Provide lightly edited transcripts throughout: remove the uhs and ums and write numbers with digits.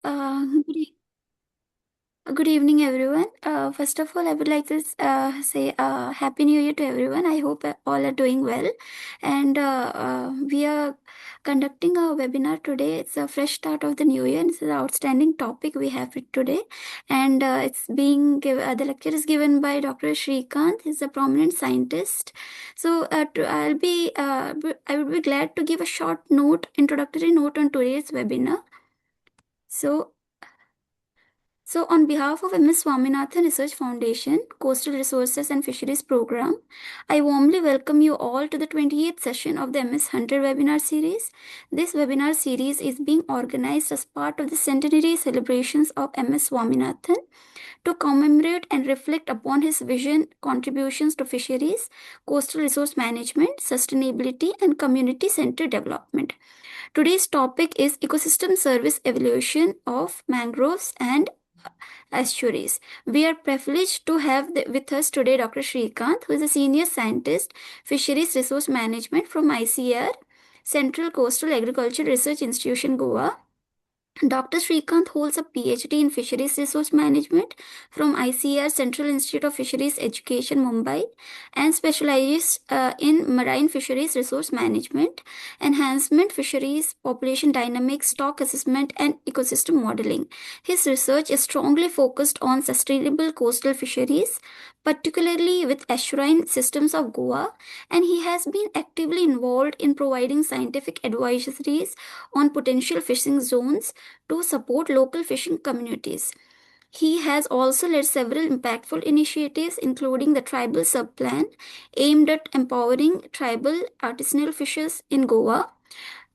Good good evening, everyone. First of all, I would like to say Happy New Year to everyone. I hope all are doing well. And we are conducting a webinar today. It's a fresh start of the new year. And it's an outstanding topic we have it today. And the lecture is given by Dr. Shrikant. He's a prominent scientist. So I would be glad to give a short introductory note on today's webinar. So, on behalf of MS Swaminathan Research Foundation, Coastal Resources and Fisheries Program, I warmly welcome you all to the 28th session of the MS Hunter webinar series. This webinar series is being organized as part of the centenary celebrations of MS Swaminathan to commemorate and reflect upon his vision, contributions to fisheries, coastal resource management, sustainability, and community centered development. Today's topic is ecosystem service evaluation of mangroves and estuaries. We are privileged to have with us today Dr. Shrikant, who is a senior scientist, fisheries resource management from ICR, Central Coastal Agriculture Research Institution, Goa. Dr. Shrikant holds a PhD in Fisheries Resource Management from ICR Central Institute of Fisheries Education, Mumbai, and specializes in marine fisheries resource management, enhancement, fisheries, population dynamics, stock assessment, and ecosystem modeling. His research is strongly focused on sustainable coastal fisheries, particularly with estuarine systems of Goa, and he has been actively involved in providing scientific advisories on potential fishing zones to support local fishing communities. He has also led several impactful initiatives, including the Tribal Subplan, aimed at empowering tribal artisanal fishers in Goa.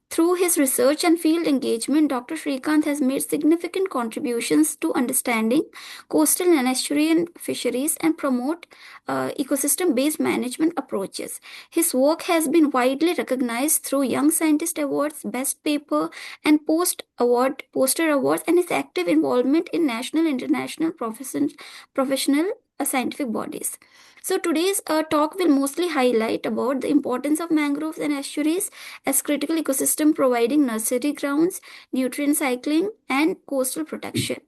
Through his research and field engagement, Dr. Shrikant has made significant contributions to understanding coastal and estuarine fisheries and promote ecosystem based management approaches. His work has been widely recognized through Young Scientist Awards, Best Paper, and Poster Awards, and his active involvement in national and international professional scientific bodies. So today's talk will mostly highlight about the importance of mangroves and estuaries as critical ecosystem providing nursery grounds, nutrient cycling, and coastal protection.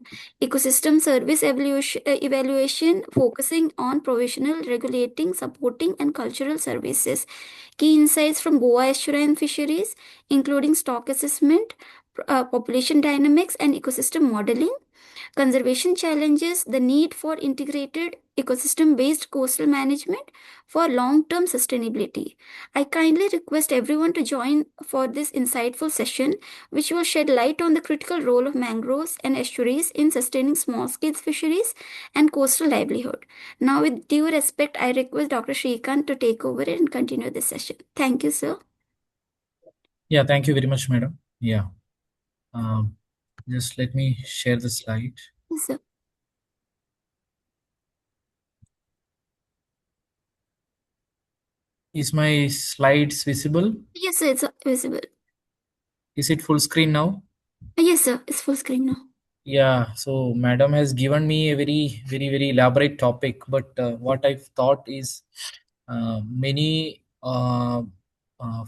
Ecosystem service evaluation focusing on provisional, regulating, supporting, and cultural services. Key insights from Goa estuarine fisheries, including stock assessment, population dynamics, and ecosystem modeling. Conservation challenges, the need for integrated ecosystem based coastal management for long term sustainability. I kindly request everyone to join for this insightful session, which will shed light on the critical role of mangroves and estuaries in sustaining small scale fisheries and coastal livelihood. Now, with due respect, I request Dr. Shrikant to take over and continue this session. Thank you, sir. Yeah, thank you very much, madam. Yeah. Just let me share the slide. Yes, sir. Is my slides visible? Yes, sir, it's visible. Is it full screen now? Yes, sir, it's full screen now. Yeah, so madam has given me a very elaborate topic, but what I've thought is many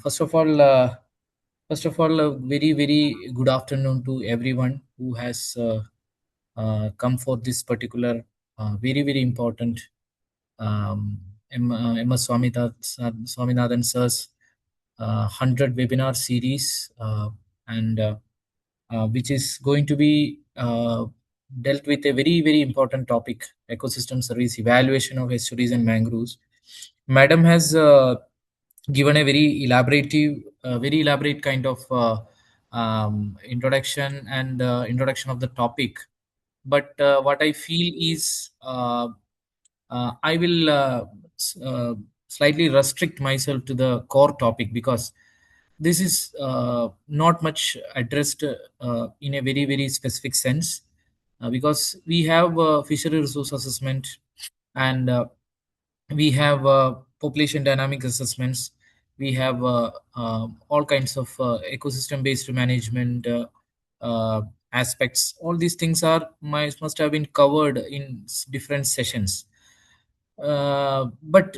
first of all a very good afternoon to everyone who has come for this particular very important MS Swaminathan sir's 100 webinar series, and which is going to be dealt with a very important topic: ecosystem service evaluation of estuaries and mangroves. Madam has given a very elaborate kind of introduction and introduction of the topic. But what I feel is I will slightly restrict myself to the core topic, because this is not much addressed in a very specific sense, because we have fishery resource assessment, and we have population dynamic assessments, we have all kinds of ecosystem based management aspects. All these things must have been covered in different sessions, but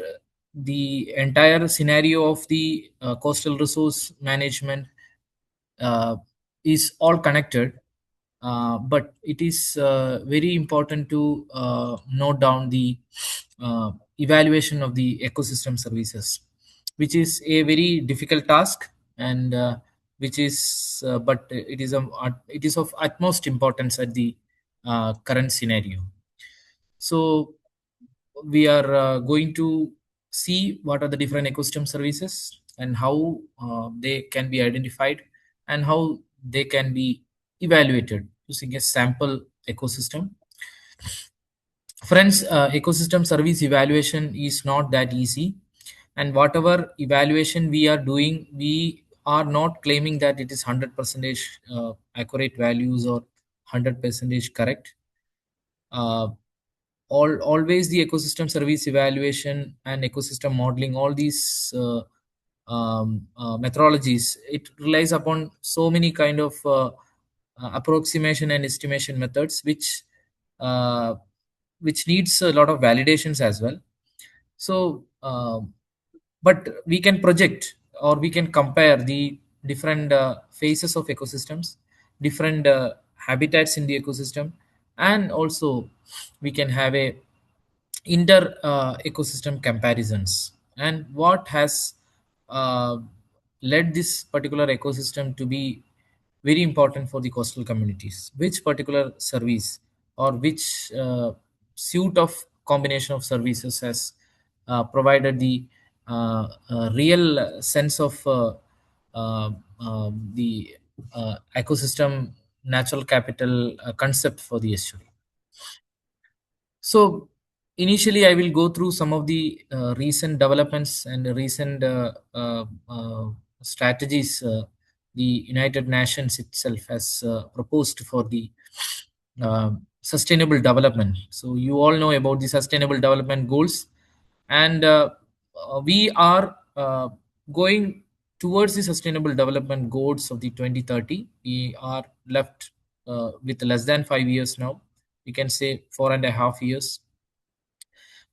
the entire scenario of the coastal resource management uh, is all connected. but it is very important to note down the evaluation of the ecosystem services, which is a very difficult task, and which is but it is of utmost importance at the current scenario. So we are going to see what are the different ecosystem services and how they can be identified and how they can be evaluated using a sample ecosystem. Friends, ecosystem service evaluation is not that easy, and whatever evaluation we are doing, we are not claiming that it is 100% accurate values or 100% correct. uh, Always the ecosystem service evaluation and ecosystem modeling, all these methodologies, it relies upon so many kind of approximation and estimation methods, uh, which needs a lot of validations as well. So but we can project or we can compare the different phases of ecosystems, different habitats in the ecosystem, and also we can have a inter ecosystem comparisons, and what has uh, led this particular ecosystem to be very important for the coastal communities, which particular service or which suite of combination of services has provided the real sense of uh, the ecosystem natural capital concept for the estuary. So initially, I will go through some of the recent developments and the recent strategies the United Nations itself has proposed for the sustainable development. So you all know about the sustainable development goals, and we are going towards the sustainable development goals of the 2030. We are left with less than 5 years now. We can say 4.5 years,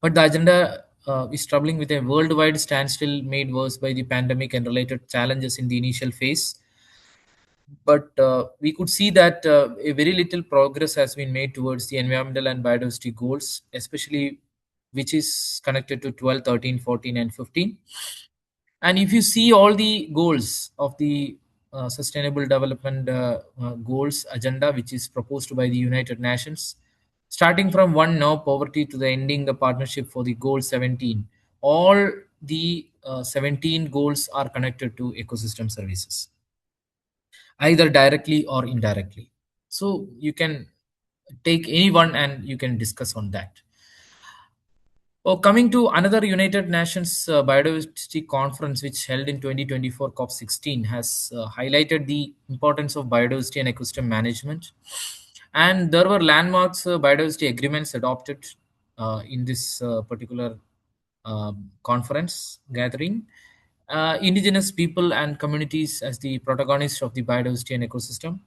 but the agenda is troubling with a worldwide standstill made worse by the pandemic and related challenges in the initial phase. But we could see that a very little progress has been made towards the environmental and biodiversity goals, especially which is connected to 12, 13, 14, and 15. And if you see all the goals of the sustainable development goals agenda, which is proposed by the United Nations, starting from one, no poverty, to the ending the partnership for the goal 17, all the 17 goals are connected to ecosystem services, either directly or indirectly. So you can take any one and you can discuss on that. Oh, coming to another United Nations Biodiversity Conference, which held in 2024, COP16, has highlighted the importance of biodiversity and ecosystem management. And there were landmarks biodiversity agreements adopted in this particular conference gathering. Indigenous people and communities as the protagonists of the biodiversity and ecosystem.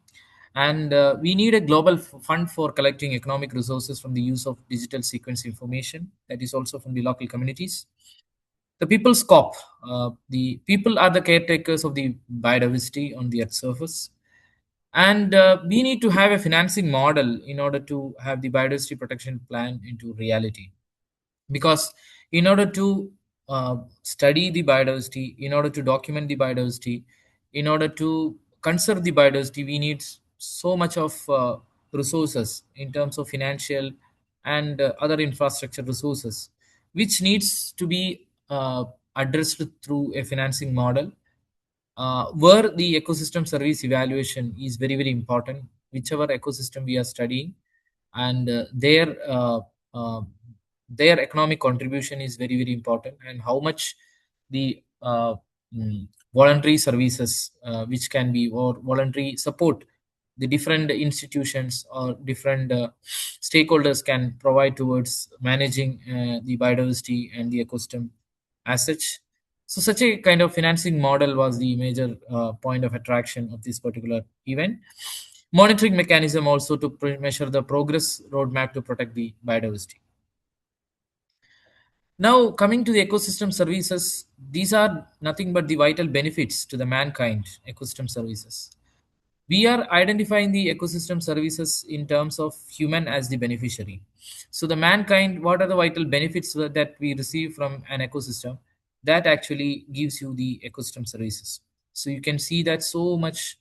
And we need a global fund for collecting economic resources from the use of digital sequence information that is also from the local communities. The people's COP. The people are the caretakers of the biodiversity on the earth's surface. And we need to have a financing model in order to have the biodiversity protection plan into reality, because in order to study the biodiversity, in order to document the biodiversity, in order to conserve the biodiversity, we need so much of resources in terms of financial and other infrastructure resources, which needs to be addressed through a financing model, where the ecosystem service evaluation is very very important, whichever ecosystem we are studying, and uh, their economic contribution is very very important, and how much the voluntary services which can be, or voluntary support, the different institutions or different stakeholders can provide towards managing the biodiversity and the ecosystem as such. So such a kind of financing model was the major point of attraction of this particular event. Monitoring mechanism also to measure the progress roadmap to protect the biodiversity. Now, coming to the ecosystem services, these are nothing but the vital benefits to the mankind ecosystem services. we are identifying the ecosystem services in terms of human as the beneficiary. So the mankind, what are the vital benefits that we receive from an ecosystem? That actually gives you the ecosystem services. So you can see that so much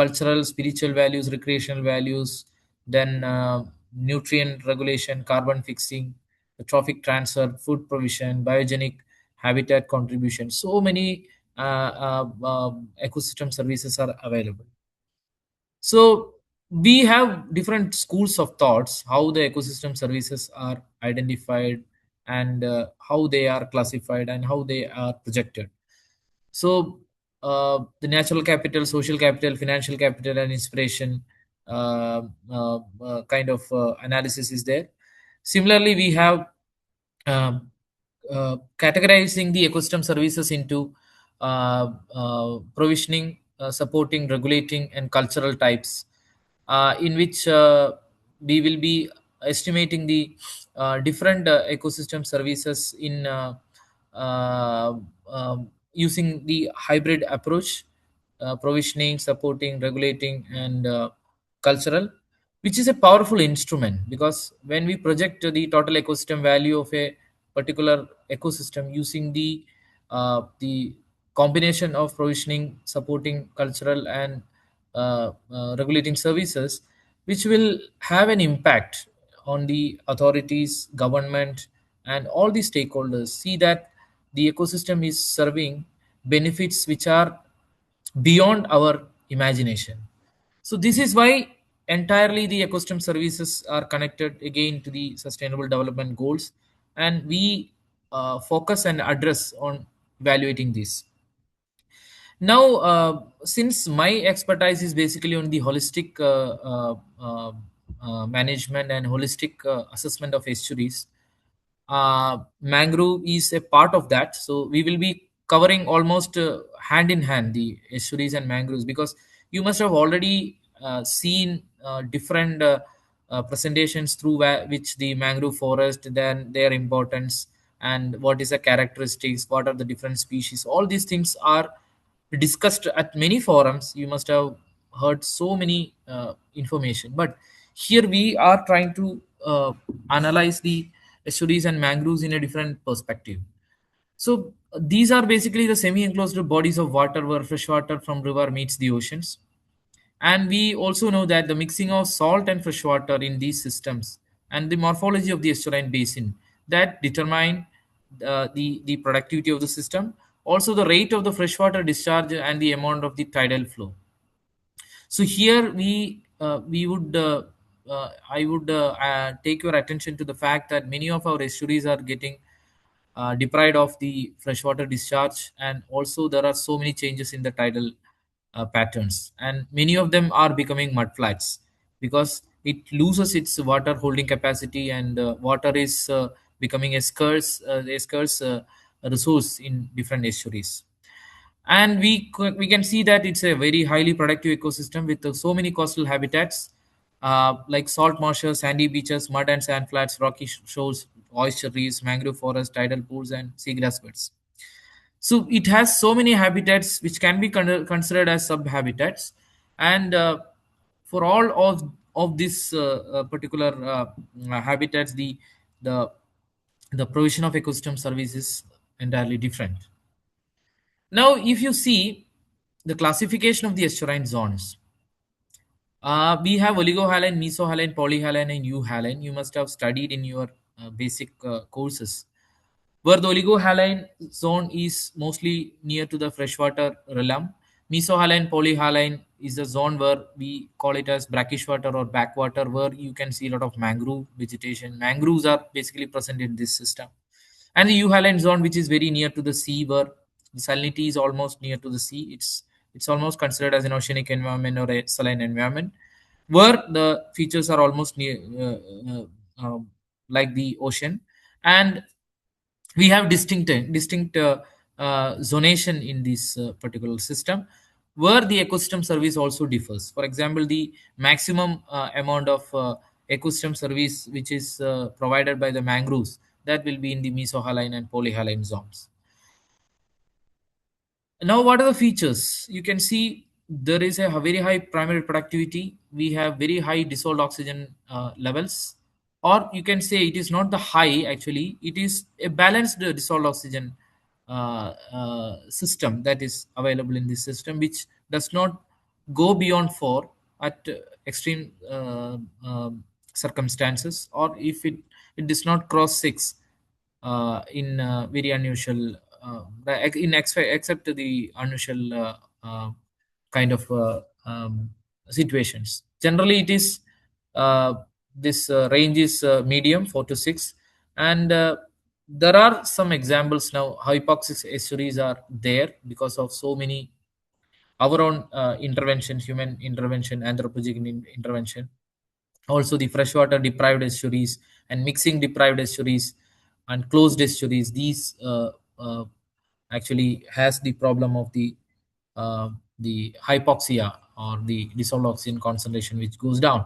cultural, spiritual values, recreational values, then nutrient regulation, carbon fixing, the trophic transfer, food provision, biogenic habitat contribution. So many ecosystem services are available. So we have different schools of thoughts how the ecosystem services are identified, and how they are classified and how they are projected. So the natural capital, social capital, financial capital, and inspiration kind of analysis is there. Similarly, we have um, categorizing the ecosystem services into provisioning, supporting, regulating, and cultural types, in which we will be estimating the different ecosystem services in using the hybrid approach, provisioning, supporting, regulating, and cultural, which is a powerful instrument, because when we project the total ecosystem value of a particular ecosystem using the combination of provisioning, supporting, cultural, and regulating services, which will have an impact on the authorities, government, and all the stakeholders, see that the ecosystem is serving benefits which are beyond our imagination. So this is why entirely the ecosystem services are connected again to the sustainable development goals, and we focus and address on evaluating this. Now, since my expertise is basically on the holistic management and holistic assessment of estuaries, mangrove is a part of that. So we will be covering almost hand in hand the estuaries and mangroves, because you must have already seen different presentations through which the mangrove forest, then their importance, and what is the characteristics, what are the different species. All these things are discussed at many forums. You must have heard so many information, but here we are trying to analyze the estuaries and mangroves in a different perspective. So these are basically the semi-enclosed bodies of water where fresh water from river meets the oceans. And we also know that the mixing of salt and fresh water in these systems and the morphology of the estuarine basin that determine the productivity of the system, also the rate of the freshwater discharge and the amount of the tidal flow. So here we would I would take your attention to the fact that many of our estuaries are getting deprived of the freshwater discharge, and also there are so many changes in the tidal patterns, and many of them are becoming mudflats because it loses its water holding capacity, and water is becoming a scarce resource in different estuaries. And we can see that it's a very highly productive ecosystem with so many coastal habitats, like salt marshes, sandy beaches, mud and sand flats, rocky shores, oyster reefs, mangrove forests, tidal pools, and seagrass beds. So it has so many habitats which can be considered as sub-habitats, and for all of these particular habitats, the the provision of ecosystem service is entirely different. Now, if you see the classification of the estuarine zones, we have oligohaline, mesohaline, polyhaline, and euhaline. You must have studied in your basic courses, where the oligohaline zone is mostly near to the freshwater realm. Mesohaline, polyhaline is the zone where we call it as brackish water or backwater, where you can see a lot of mangrove vegetation. Mangroves are basically present in this system. And the euhaline zone, which is very near to the sea, where the salinity is almost near to the sea. It's almost considered as an oceanic environment or a saline environment, where the features are almost near like the ocean. And we have distinct zonation in this particular system, where the ecosystem service also differs. For example, the maximum amount of ecosystem service which is provided by the mangroves, that will be in the mesohaline and polyhaline zones. Now, what are the features? You can see there is a very high primary productivity. We have very high dissolved oxygen levels, or you can say it is not the high, actually it is a balanced dissolved oxygen system that is available in this system, which does not go beyond 4 at extreme circumstances, or if it does not cross 6 in very unusual except the unusual kind of situations. Generally it is uh, this range is medium 4 to 6. And there are some examples now. Hypoxic estuaries are there because of so many our own intervention, human intervention, anthropogenic intervention. Also the freshwater deprived estuaries and mixing deprived estuaries and closed estuaries, these actually has the problem of the hypoxia or the dissolved oxygen concentration which goes down.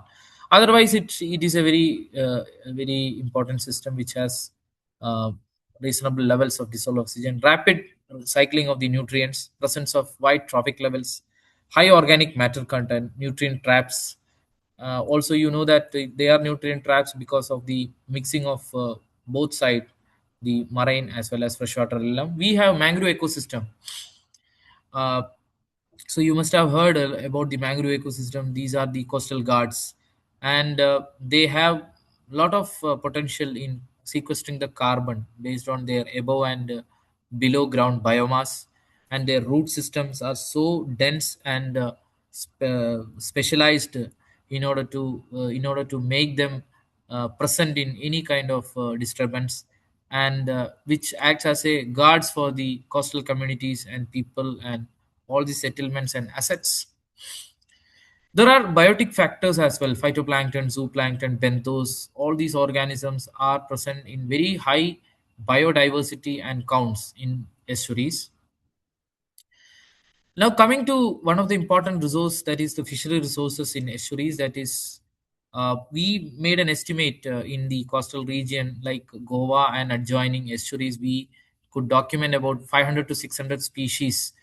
Otherwise it is a very important system which has uh, reasonable levels of dissolved oxygen, rapid cycling of the nutrients, presence of wide trophic levels, high organic matter content, nutrient traps. Also, you know that they are nutrient traps because of the mixing of both side, the marine as well as freshwater realm. We have mangrove ecosystem. Uh, so you must have heard about the mangrove ecosystem. These are the coastal guards, and they have a lot of potential in sequestering the carbon based on their above and below ground biomass, and their root systems are so dense and specialized in order to make them present in any kind of disturbance, and which acts as a guards for the coastal communities and people and all the settlements and assets. There are biotic factors as well: phytoplankton, zooplankton, benthos. All these organisms are present in very high biodiversity and counts in estuaries. Now, coming to one of the important resource, that is the fishery resources in estuaries, that is, we made an estimate in the coastal region like Goa and adjoining estuaries. We could document about 500 to 600 species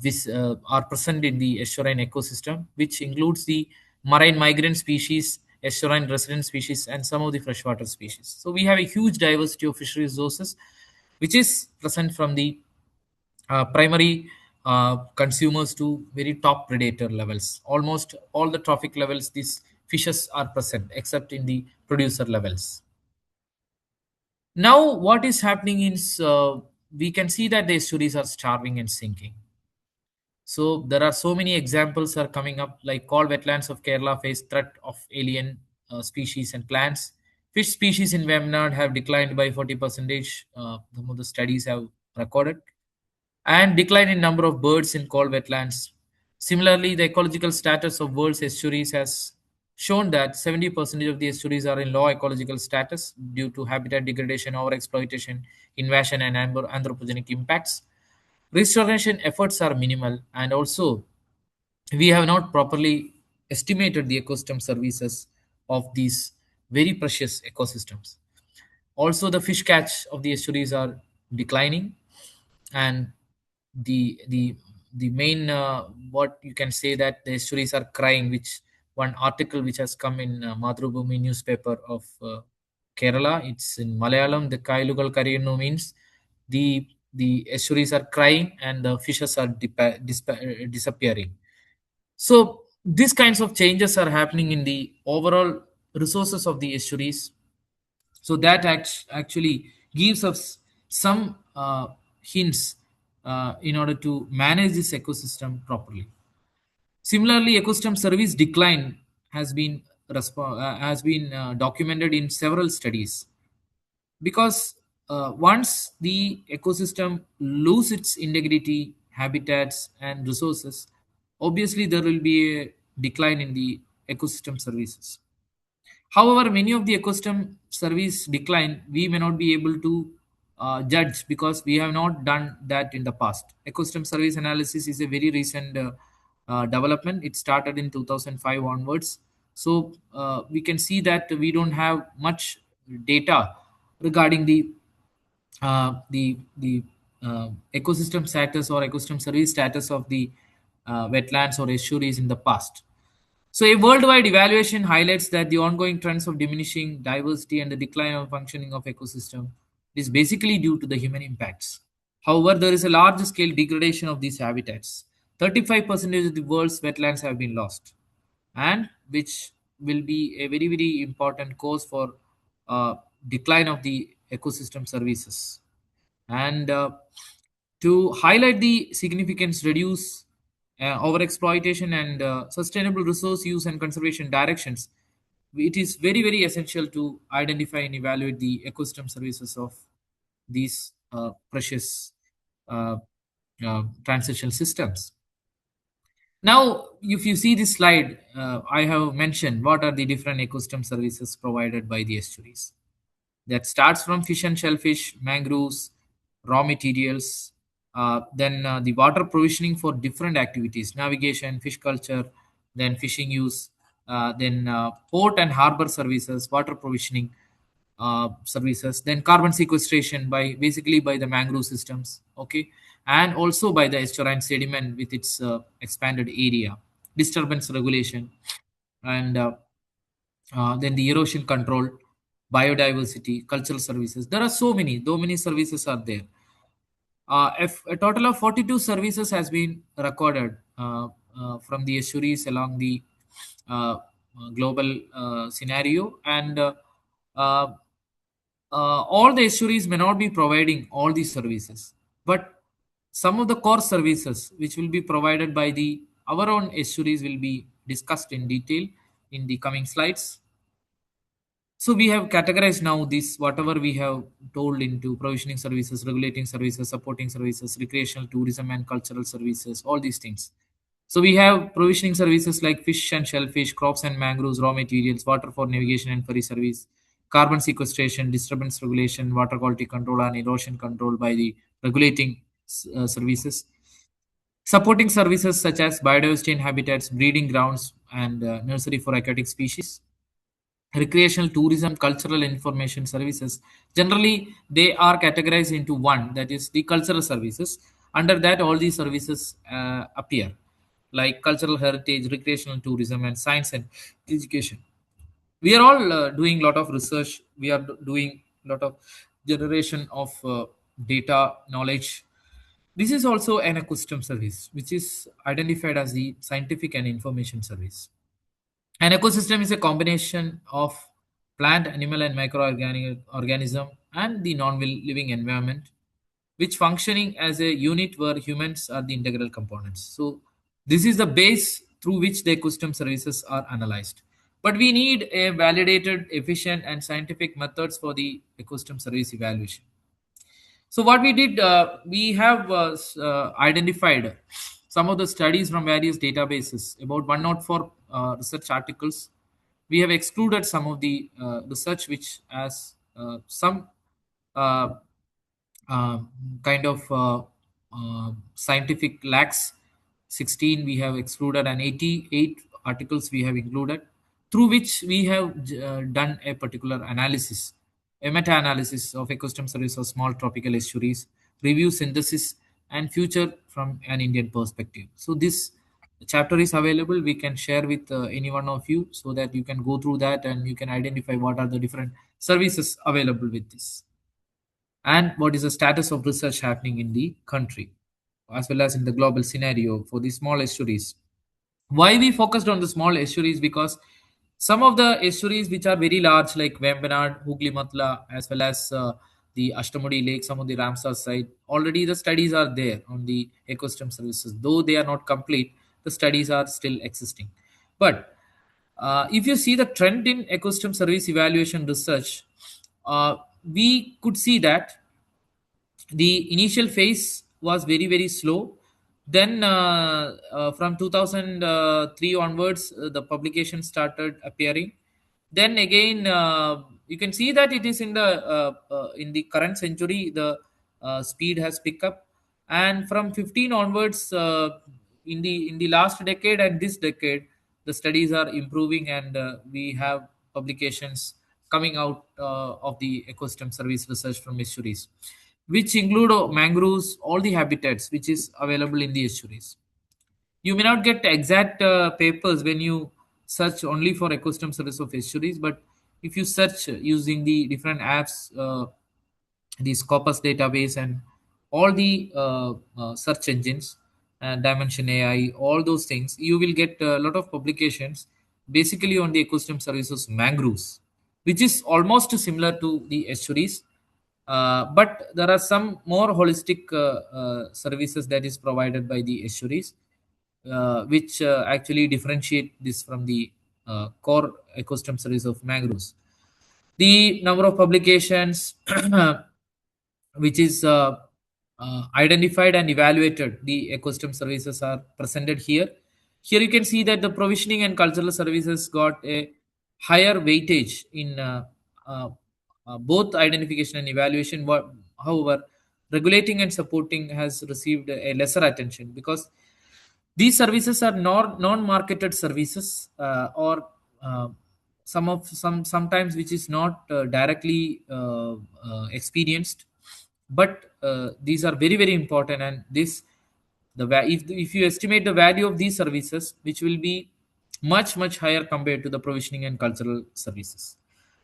which are present in the estuarine ecosystem, which includes the marine migrant species, estuarine resident species, and some of the freshwater species. So we have a huge diversity of fishery resources, which is present from the primary consumers to very top predator levels. Almost all the trophic levels, these fishes are present, except in the producer levels. Now, what is happening is we can see that the estuaries are starving and sinking. So there are so many examples are coming up, like coal wetlands of Kerala face threat of alien species and plants. Fish species in Vemnad have declined by 40%. Some of the studies have recorded, and decline in number of birds in coal wetlands. Similarly, the ecological status of world's estuaries has shown that 70% of the estuaries are in low ecological status due to habitat degradation, overexploitation, invasion, and anthropogenic impacts. Restoration efforts are minimal, and also we have not properly estimated the ecosystem services of these very precious ecosystems. Also, the fish catch of the estuaries are declining, and the the main what you can say that the estuaries are crying, which one article which has come in Mathrubhumi newspaper of Kerala, it's in Malayalam. The Kailugal Kariyunu means the estuaries are crying and the fishes are disappearing. So these kinds of changes are happening in the overall resources of the estuaries. So that actually gives us some hints in order to manage this ecosystem properly. Similarly, ecosystem service decline has been documented in several studies, because once the ecosystem lose its integrity, habitats, and resources, obviously there will be a decline in the ecosystem services. However, many of the ecosystem service decline we may not be able to judge, because we have not done that in the past. Ecosystem service analysis is a very recent development. It started in 2005 onwards. So we can see that we don't have much data regarding the ecosystem status or ecosystem service status of the wetlands or estuaries in the past. So, a worldwide evaluation highlights that the ongoing trends of diminishing diversity and the decline of functioning of ecosystem is basically due to the human impacts. However, there is a large scale degradation of these habitats. 35% of the world's wetlands have been lost, and which will be a very, very important cause for uh, decline of the ecosystem services. And to highlight the significance, reduce overexploitation and sustainable resource use and conservation directions, it is very, very essential to identify and evaluate the ecosystem services of these precious uh, transitional systems. Now, if you see this slide, I have mentioned what are the different ecosystem services provided by the estuaries. That starts from fish and shellfish, mangroves, raw materials, then the water provisioning for different activities, navigation, fish culture, then fishing use, then port and harbor services, water provisioning services, then carbon sequestration by basically by the mangrove systems, okay, and also by the estuarine sediment with its expanded area, disturbance regulation, and then the erosion control, biodiversity, cultural services. There are so many services are there. If a total of 42 services has been recorded from the estuaries along the global scenario, and uh, all the estuaries may not be providing all these services, but some of the core services which will be provided by the our own estuaries will be discussed in detail in the coming slides. So we have categorized now this whatever we have told into provisioning services, regulating services, supporting services, recreational tourism and cultural services, all these things. So we have provisioning services like fish and shellfish, crops and mangroves, raw materials, water for navigation and ferry service, carbon sequestration, disturbance regulation, water quality control and erosion control by the regulating services. Supporting services such as biodiversity and habitats, breeding grounds, and nursery for aquatic species, recreational tourism, cultural information services. Generally they are categorized into one, that is the cultural services. Under that all these services appear, like cultural heritage, recreational tourism, and science and education. We are all doing a lot of research, we are doing a lot of generation of data knowledge. This is also an ecosystem service which is identified as the scientific and information service. An ecosystem is a combination of plant, animal, and microorganism organism and the non-living environment, which functioning as a unit where humans are the integral components. So this is the base through which the ecosystem services are analyzed. But we need a validated, efficient, and scientific methods for the ecosystem service evaluation. So what we did, we have identified some of the studies from various databases, about 104 research articles. We have excluded some of the research which has some uh, uh, kind of scientific lacks. 16 we have excluded, and 88 articles we have included, through which we have done a particular analysis, a meta-analysis of ecosystem service of small tropical estuaries, review synthesis and future from an Indian perspective. So this chapter is available, we can share with any one of you so that you can go through that and you can identify what are the different services available with this, and what is the status of research happening in the country as well as in the global scenario for the small estuaries. Why we focused on the small estuaries? Because some of the estuaries which are very large like Vembanad, Hooghly Matla, as well as the Ashtamudi Lake, some of the Ramsar side, already the studies are there on the ecosystem services. Though they are not complete, the studies are still existing. But if you see the trend in ecosystem service evaluation research, we could see that the initial phase was very very slow. Then from 2003 onwards, the publication started appearing. Then again, you can see that it is in the current century the speed has picked up, and from 15 onwards, in the last decade and this decade, the studies are improving, and we have publications coming out of the ecosystem service research from estuaries, which include mangroves, all the habitats which is available in the estuaries. You may not get exact papers when you search only for ecosystem service of estuaries, but if you search using the different apps, the Scopus database, and all the search engines, Dimension AI, all those things, you will get a lot of publications basically on the ecosystem services mangroves, which is almost similar to the estuaries. But there are some more holistic services that is provided by the estuaries, which actually differentiate this from the core ecosystem service of mangroves. The number of publications which is identified and evaluated the ecosystem services are presented here. Here you can see that the provisioning and cultural services got a higher weightage in uh, both identification and evaluation. However, regulating and supporting has received a lesser attention because these services are non-marketed services, or sometimes which is not directly experienced, but these are very very important. And this if you estimate the value of these services, which will be much higher compared to the provisioning and cultural services.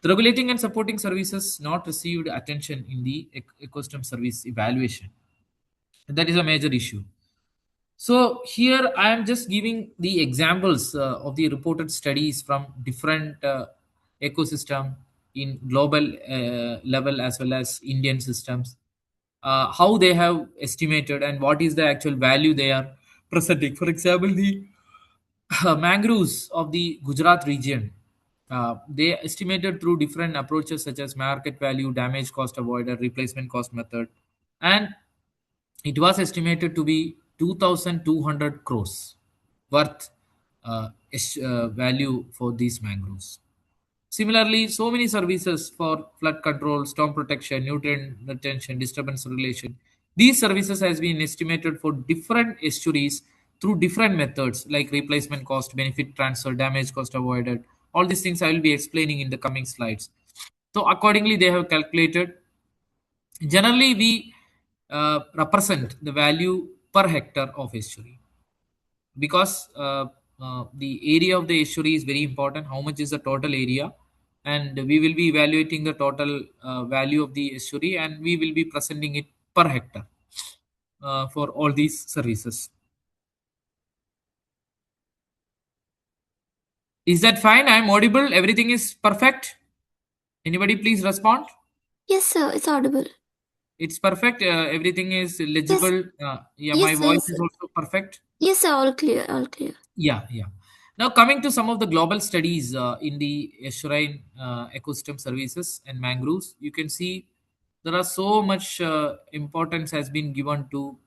The regulating and supporting services not received attention in the ecosystem service evaluation. That is a major issue. So here I am just giving the examples of the reported studies from different ecosystem in global level as well as Indian systems, how they have estimated and what is the actual value they are presenting. For example, the mangroves of the Gujarat region, they estimated through different approaches such as market value, damage cost avoided, replacement cost method, and it was estimated to be 2,200 crores worth value for these mangroves. Similarly, so many services for flood control, storm protection, nutrient retention, disturbance regulation. These services has been estimated for different estuaries through different methods like replacement cost, benefit transfer, damage cost avoided. All these things I will be explaining in the coming slides. So accordingly, they have calculated. Generally, we represent the value per hectare of estuary because the area of the estuary is very important. How much is the total area? And we will be evaluating the total value of the estuary, and we will be presenting it per hectare for all these services. Is that fine? I am audible. Everything is perfect. Anybody please respond? Yes, sir, it's audible. It's perfect. Everything is Yes, legible. Yeah, my yes, sir, voice yes, is sir. also perfect. Yes, sir, all clear, all clear. Yeah, yeah. Now, coming to some of the global studies in the estuarine ecosystem services and mangroves, you can see there are so much importance has been given to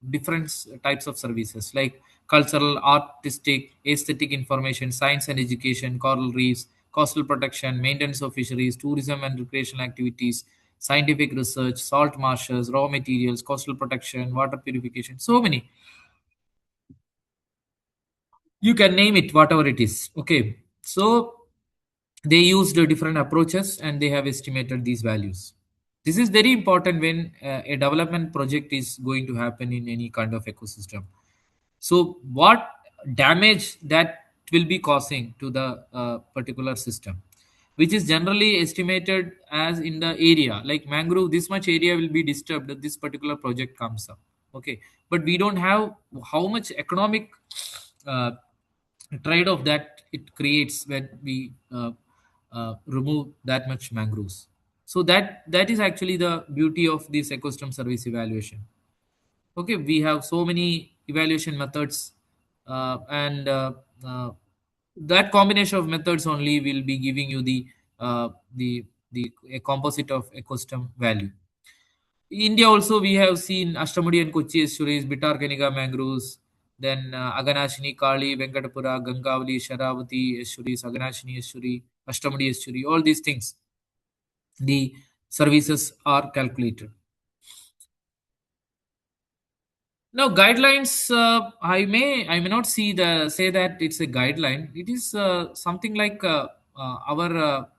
different types of services like cultural, artistic, aesthetic information, science and education, coral reefs, coastal protection, maintenance of fisheries, tourism and recreational activities, scientific research, salt marshes, raw materials, coastal protection, water purification, so many. You can name it whatever it is. Okay, so they used different approaches and they have estimated these values. This is very important when a development project is going to happen in any kind of ecosystem. So what damage that will be causing to the particular system, which is generally estimated as in the area like mangrove, this much area will be disturbed if this particular project comes up. Okay, but we don't have how much economic uh, trade-off that it creates when we remove that much mangroves. So that is actually the beauty of this ecosystem service evaluation. Okay, we have so many evaluation methods, and that combination of methods only will be giving you the a composite of ecosystem value. India also we have seen Ashtamudi and Kochi estuaries, Bitarkanika mangroves, then Aganashini, Kali, Venkatapura, Gangavali, Sharavati estuaries, Aganashini estuary, Ashtamudi estuary, all these things. The services are calculated. Now guidelines, I may not see the say that it's a guideline. It is something like our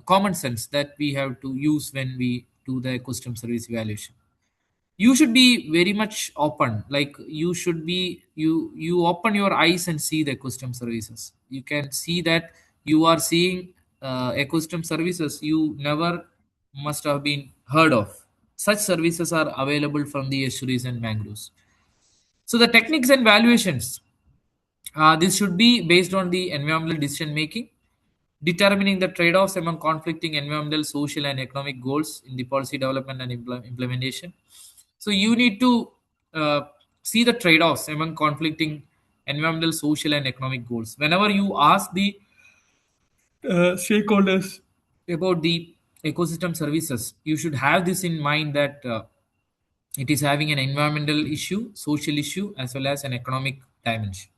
common sense that we have to use when we do the custom service evaluation. you should be very much open. Like you should be, you open your eyes and see the ecosystem services. You can see that you are seeing ecosystem services you never must have been heard of. Such services are available from the estuaries and mangroves. So the techniques and valuations, this should be based on the environmental decision making, determining the trade-offs among conflicting environmental, social, and economic goals in the policy development and implementation. So you need to uh, see the trade-offs among conflicting environmental, social, and economic goals. Whenever you ask the stakeholders about the ecosystem services, you should have this in mind that it is having an environmental issue, social issue, as well as an economic dimension.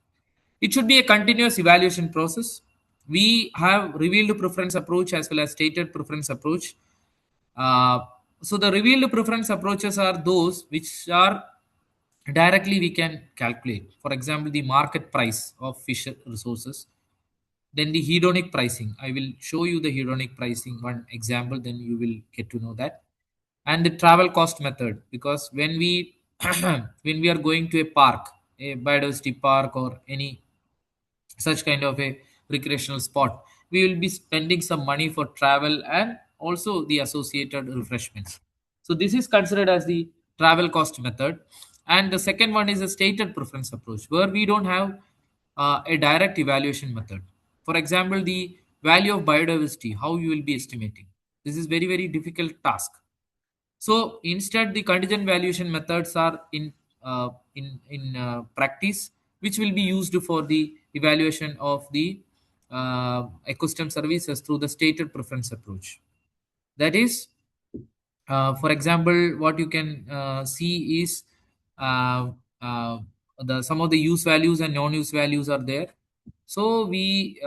It should be a continuous evaluation process. We have revealed preference approach as well as stated preference approach. Uh, so the revealed preference approaches are those which are directly we can calculate. For example, the market price of fish resources. Then the hedonic pricing. I will show you the hedonic pricing one example. Then you will get to know that. And the travel cost method, because when we when we are going to a park, a biodiversity park or any such kind of a recreational spot, we will be spending some money for travel and also the associated refreshments. So this is considered as the travel cost method. And the second one is a stated preference approach, where we don't have a direct evaluation method. For example, the value of biodiversity, how you will be estimating, this is very very difficult task. So instead, the contingent valuation methods are in practice, which will be used for the evaluation of the ecosystem services through the stated preference approach. That is, for example, what you can see is uh, uh, the some of the use values and non-use values are there. So we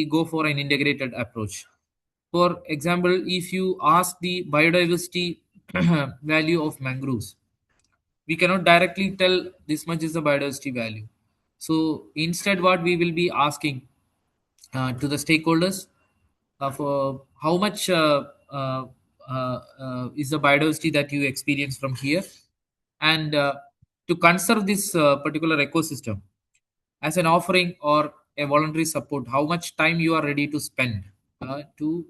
go for an integrated approach. For example, if you ask the biodiversity value of mangroves, we cannot directly tell this much is the biodiversity value. So instead, what we will be asking to the stakeholders for how much is the biodiversity that you experience from here, and to conserve this particular ecosystem as an offering or a voluntary support, how much time you are ready to spend to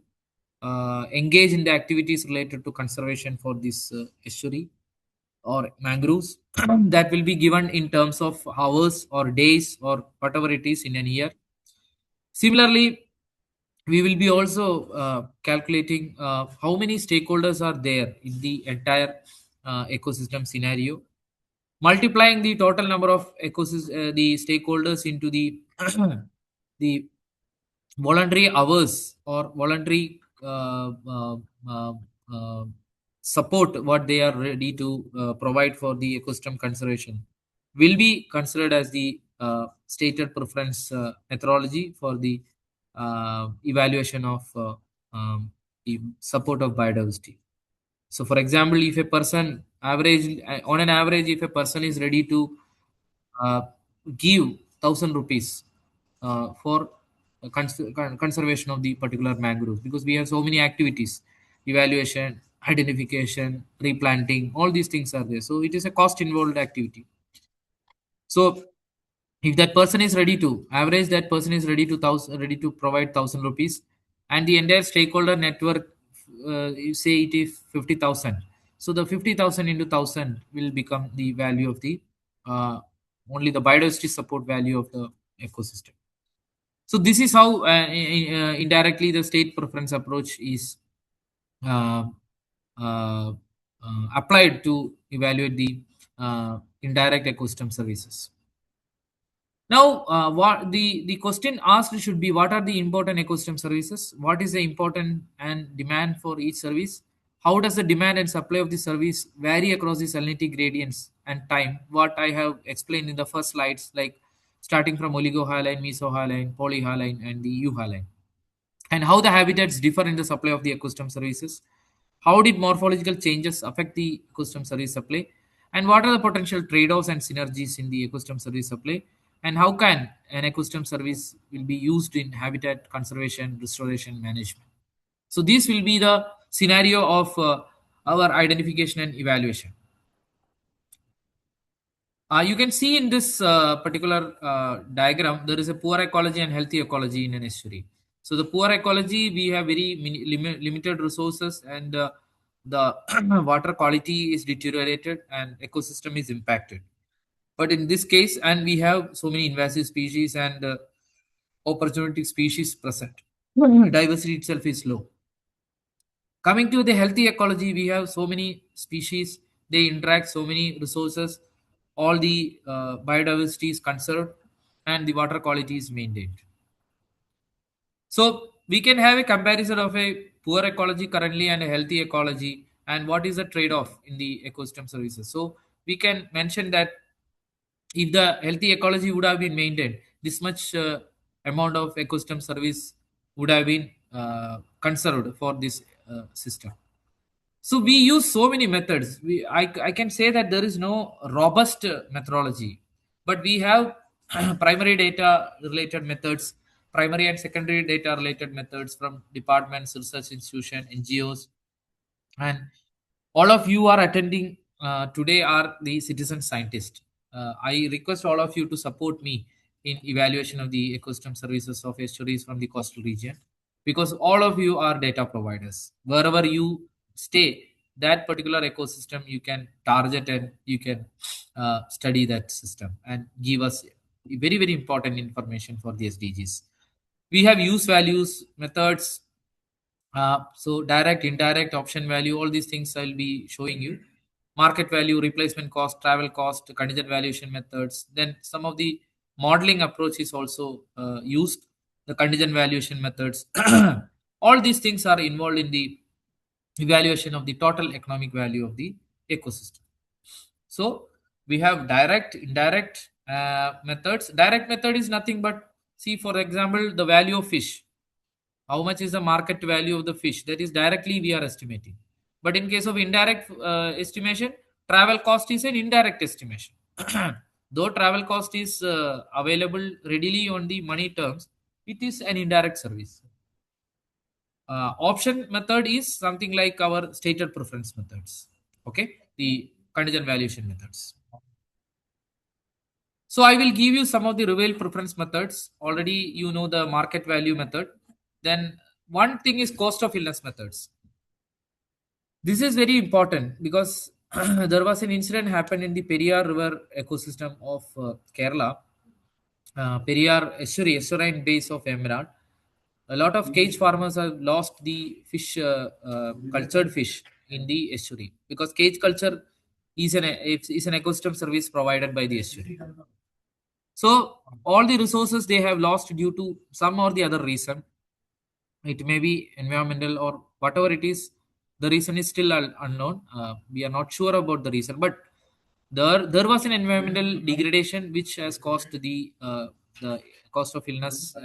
engage in the activities related to conservation for this estuary or mangroves. That will be given in terms of hours or days or whatever it is in a year. Similarly, we will be also calculating how many stakeholders are there in the entire ecosystem scenario, multiplying the total number of the stakeholders into the the voluntary hours or voluntary uh, uh, support what they are ready to provide for the ecosystem conservation will be considered as the stated preference methodology for the evaluation of the support of biodiversity. So for example, if a person average on an average, if a person is ready to uh, give 1,000 rupees for conservation of the particular mangroves, because we have so many activities, evaluation, identification, replanting, all these things are there, so it is a cost involved activity. So if that person is ready to average, that person is ready to thousand ready to provide 1,000 rupees, and the entire stakeholder network, you say it is 50,000. So the 50,000 into 1,000 will become the value of the uh, only the biodiversity support value of the ecosystem. So this is how indirectly the state preference approach is uh, uh, applied to evaluate the indirect ecosystem services. Now, what the question asked should be, what are the important ecosystem services? What is the important and demand for each service? How does the demand and supply of the service vary across the salinity gradients and time? What I have explained in the first slides, like starting from oligohyaline, mesohyaline, polyhyaline, and the euhyaline, and how the habitats differ in the supply of the ecosystem services. How did morphological changes affect the ecosystem service supply? And what are the potential trade-offs and synergies in the ecosystem service supply? And how can an ecosystem service will be used in habitat conservation, restoration, management? So this will be the scenario of our identification and evaluation. You can see in this particular diagram, there is a poor ecology and healthy ecology in an estuary. So the poor ecology, we have very limited resources, and the water quality is deteriorated and ecosystem is impacted. But in this case, and we have so many invasive species and opportunistic species present. Diversity itself is low. Coming to the healthy ecology, we have so many species, they interact, so many resources, all the biodiversity is conserved, and the water quality is maintained. So we can have a comparison of a poor ecology currently and a healthy ecology, and what is the trade-off in the ecosystem services. So we can mention that if the healthy ecology would have been maintained, this much amount of ecosystem service would have been conserved for this system. So we use so many methods. I can say that there is no robust methodology, but we have primary data related methods, primary and secondary data related methods from departments, research institution, NGOs, and all of you are attending today are the citizen scientists. I request all of you to support me in evaluation of the ecosystem services of estuaries from the coastal region, because all of you are data providers. Wherever you stay, that particular ecosystem you can target and you can study that system and give us very very important information for the SDGs. We have use values methods, so direct, indirect, option value, all these things I'll be showing you. Market value, replacement cost, travel cost, contingent valuation methods. Then some of the modeling approach is also used. The contingent valuation methods. All these things are involved in the evaluation of the total economic value of the ecosystem. So we have direct, indirect methods. Direct method is nothing but, see, for example, the value of fish, how much is the market value of the fish, that is directly we are estimating. But in case of indirect estimation, travel cost is an indirect estimation. Though travel cost is available readily on the money terms, it is an indirect service. Option method is something like our stated preference methods, okay, the contingent valuation methods. So I will give you some of the revealed preference methods. Already you know the market value method. Then one thing is cost of illness methods. This is very important because there was an incident happened in the Periyar River ecosystem of Kerala, Periyar estuarine base of Emerald. A lot of cage farmers have lost the fish, cultured fish in the estuary, because cage culture is an ecosystem service provided by the estuary. So all the resources they have lost due to some or the other reason. It may be environmental or whatever it is. The reason is still unknown. We are not sure about the reason, but there was an environmental degradation which has caused the cost of illness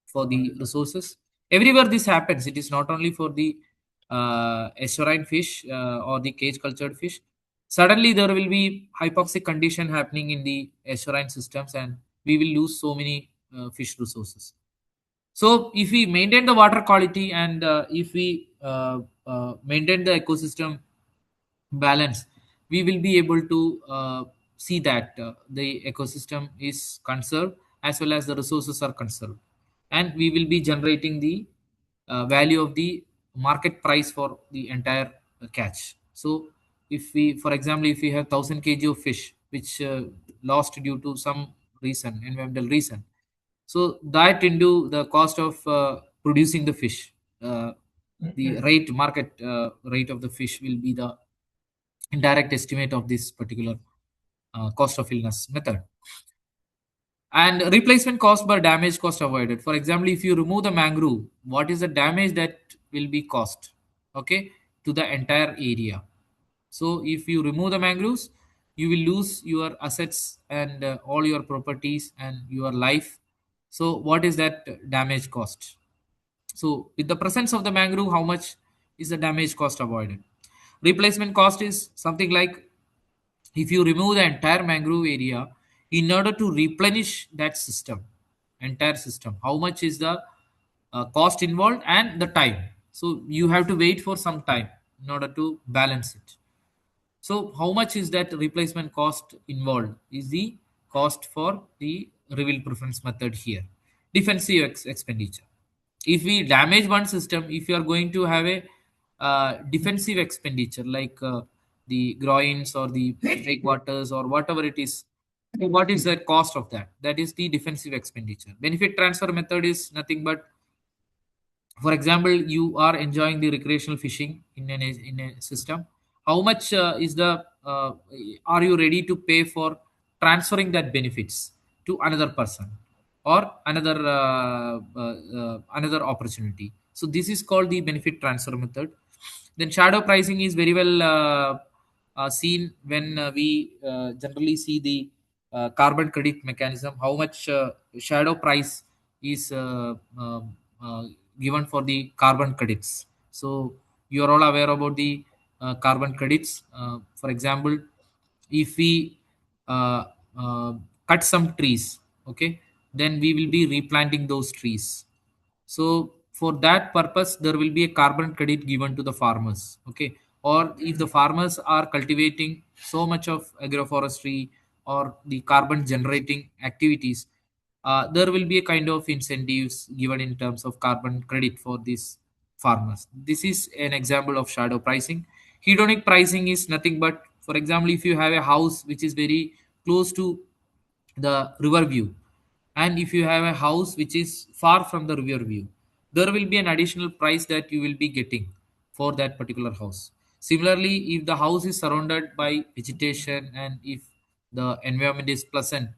for the resources. Everywhere this happens. It is not only for the estuarine fish or the cage cultured fish. Suddenly there will be hypoxic condition happening in the estuarine systems, and we will lose so many fish resources. So if we maintain the water quality and if we maintain the ecosystem balance, we will be able to see that the ecosystem is conserved as well as the resources are conserved, and we will be generating the value of the market price for the entire catch. So if we, for example, if we have 1000 kg of fish which lost due to some reason, environmental reason, so that into the cost of producing the fish, the rate market rate of the fish will be the indirect estimate of this particular cost of illness method. And replacement cost by damage cost avoided. For example, if you remove the mangrove, what is the damage that will be cost, okay, to the entire area. So if you remove the mangroves, you will lose your assets and all your properties and your life. So what is that damage cost? So with the presence of the mangrove, how much is the damage cost avoided? Replacement cost is something like, if you remove the entire mangrove area, in order to replenish that system, entire system, how much is the cost involved and the time. So you have to wait for some time in order to balance it. So how much is that replacement cost involved is the cost for the reveal preference method here. Defensive expenditure. If we damage one system, if you are going to have a defensive expenditure like the groins or the breakwaters or whatever it is, what is the cost of that? That is the defensive expenditure. Benefit transfer method is nothing but, for example, you are enjoying the recreational fishing in a system. How much is the are you ready to pay for transferring that benefits to another person or another opportunity? So this is called the benefit transfer method. Then shadow pricing is very well seen when we generally see the carbon credit mechanism. How much shadow price is given for the carbon credits. So you are all aware about the carbon credits. For example, if we uh, uh, cut some trees, okay, then we will be replanting those trees. So for that purpose, there will be a carbon credit given to the farmers. Okay. Or if the farmers are cultivating so much of agroforestry or the carbon generating activities, there will be a kind of incentives given in terms of carbon credit for these farmers. This is an example of shadow pricing. Hedonic pricing is nothing but, for example, if you have a house which is very close to the river view, and if you have a house which is far from the river view, there will be an additional price that you will be getting for that particular house. Similarly, if the house is surrounded by vegetation and if the environment is pleasant,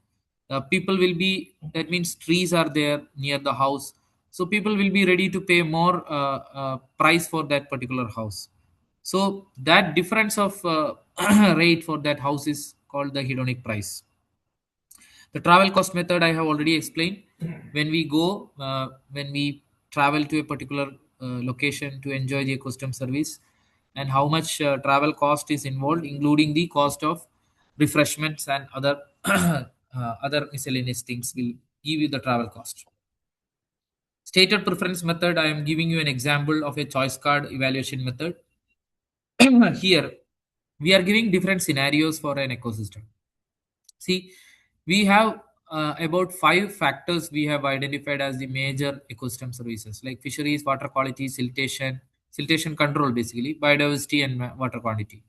people will be, that means trees are there near the house, so people will be ready to pay more price for that particular house. So that difference of rate for that house is called the hedonic price. The travel cost method I have already explained. When we go, when we travel to a particular location to enjoy the ecosystem service, and how much travel cost is involved, including the cost of refreshments and other other miscellaneous things, will give you the travel cost. Stated preference method. I am giving you an example of a choice card evaluation method. Here, we are giving different scenarios for an ecosystem. See, we have about five factors we have identified as the major ecosystem services, like fisheries, water quality, siltation control, basically, biodiversity, and water quantity.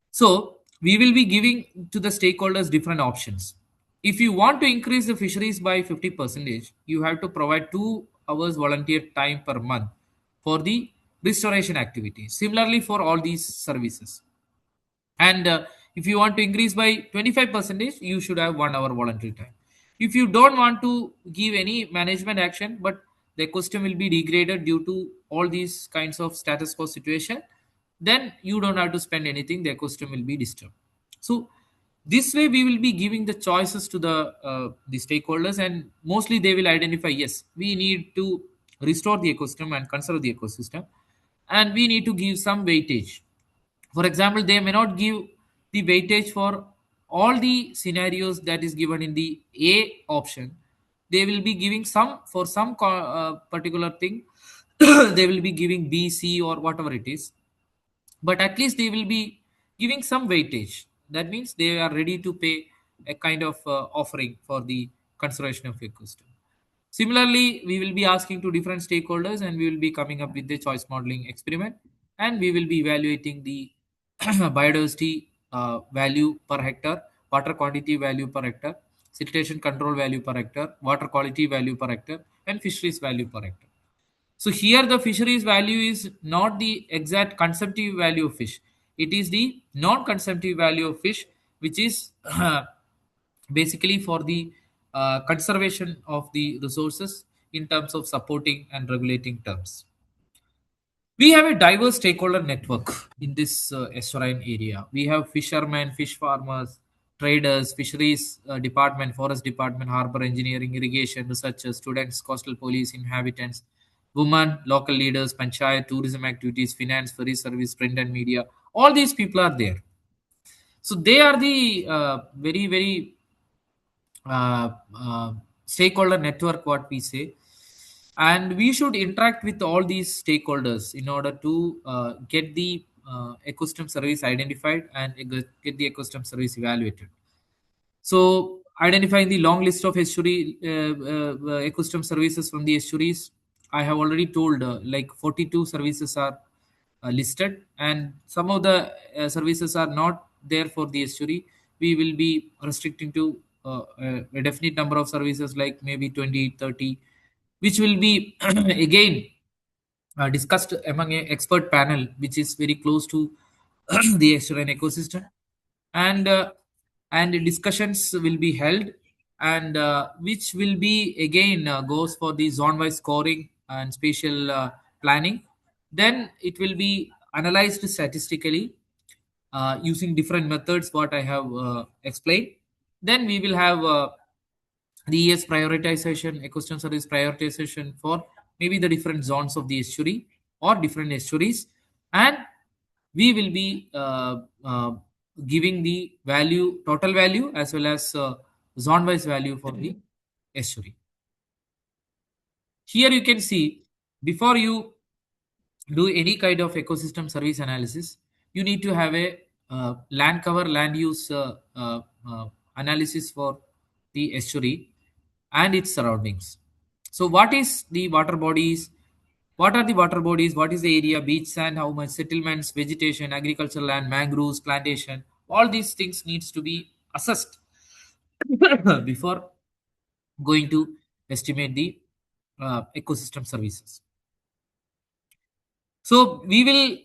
So, we will be giving to the stakeholders different options. If you want to increase the fisheries by 50%, you have to provide 2 hours volunteer time per month for the restoration activities. Similarly, for all these services. And if you want to increase by 25%, you should have 1 hour voluntary time. If you don't want to give any management action, but the ecosystem will be degraded due to all these kinds of status quo situation, then you don't have to spend anything, the ecosystem will be disturbed. So this way we will be giving the choices to the stakeholders, and mostly they will identify, yes, we need to restore the ecosystem and conserve the ecosystem, and we need to give some weightage. For example, they may not give the weightage for all the scenarios that is given in the A option. They will be giving some for some particular thing. They will be giving B, C, or whatever it is. But at least they will be giving some weightage. That means they are ready to pay a kind of offering for the conservation of ecosystem. Similarly, we will be asking to different stakeholders, and we will be coming up with the choice modeling experiment, and we will be evaluating the biodiversity value per hectare, water quantity value per hectare, siltation control value per hectare, water quality value per hectare, and fisheries value per hectare. So here the fisheries value is not the exact consumptive value of fish. It is the non-consumptive value of fish, which is basically for the conservation of the resources in terms of supporting and regulating terms. We have a diverse stakeholder network in this estuarine area. We have fishermen, fish farmers, traders, fisheries department, forest department, harbor engineering, irrigation, researchers, students, coastal police, inhabitants, women, local leaders, panchayat, tourism activities, finance, ferry service, print and media. All these people are there. So they are the very uh, uh, stakeholder network, what we say, and we should interact with all these stakeholders in order to get the ecosystem service identified and get the ecosystem service evaluated. So identifying the long list of estuary ecosystem services from the estuaries, I have already told like 42 services are listed, and some of the services are not there for the estuary. We will be restricting to a definite number of services, like maybe 20, 30, which will be again discussed among a expert panel, which is very close to the estuarine ecosystem, and discussions will be held, and which will be again goes for the zone wise scoring and spatial planning. Then it will be analyzed statistically using different methods what I have explained. Then we will have the ES prioritization, ecosystem service prioritization for maybe the different zones of the estuary or different estuaries, and we will be giving the value, total value, as well as zone wise value for the estuary. Here you can see, before you do any kind of ecosystem service analysis, you need to have a land cover, land use analysis for the estuary and its surroundings. So what is the water bodies, what are the water bodies, what is the area, beach sand, how much, settlements, vegetation, agricultural land, mangroves, plantation, all these things needs to be assessed before going to estimate the ecosystem services. So we will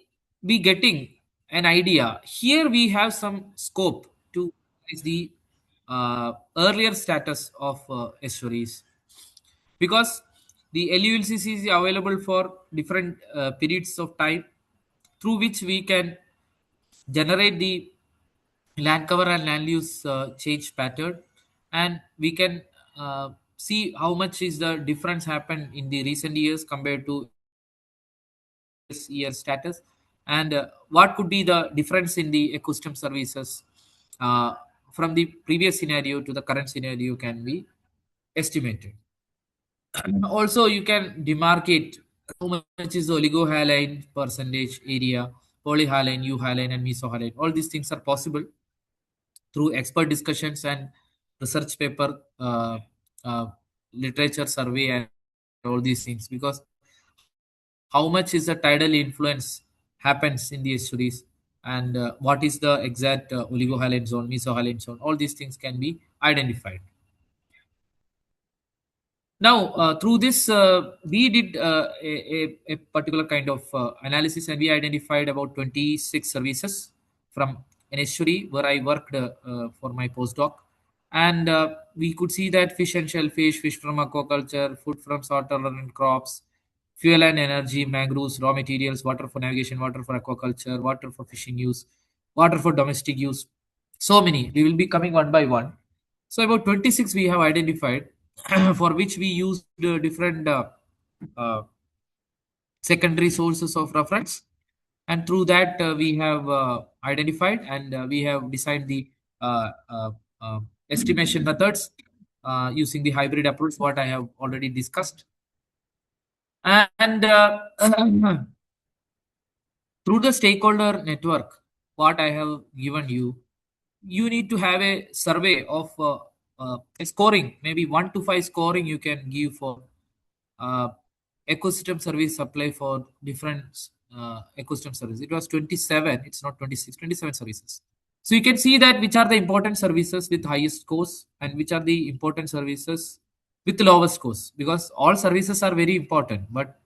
be getting an idea. Here we have some scope to analyze the earlier status of estuaries, because the LULCC is available for different periods of time, through which we can generate the land cover and land use change pattern, and we can see how much is the difference happened in the recent years compared to previous year status, and what could be the difference in the ecosystem services uh, from the previous scenario to the current scenario can be estimated. Also you can demarcate how much is the oligohaline percentage area, polyhaline, euhaline, and mesohaline. All these things are possible through expert discussions and research paper, literature survey, and all these things, because how much is the tidal influence happens in the estuaries, and what is the exact oligohaline zone, mesohaline zone, all these things can be identified. Now, through this, we did a particular kind of analysis, and we identified about 26 services from an estuary where I worked for my postdoc. And we could see that fish and shellfish, fish from aquaculture, food from salt tolerant crops, fuel and energy, mangroves, raw materials, water for navigation, water for aquaculture, water for fishing use, water for domestic use. So many. We will be coming one by one. So about 26 we have identified, for which we used different uh, secondary sources of reference, and through that we have identified, and we have designed the uh, uh, uh, estimation methods using the hybrid approach what I have already discussed. And through the stakeholder network what I have given you, you need to have a survey of a scoring, maybe 1 to 5 scoring you can give for uh, ecosystem service supply for different ecosystem service. It was 27, it's not 26, 27 services. So you can see that which are the important services with highest scores and which are the important services with lowest scores, because all services are very important, but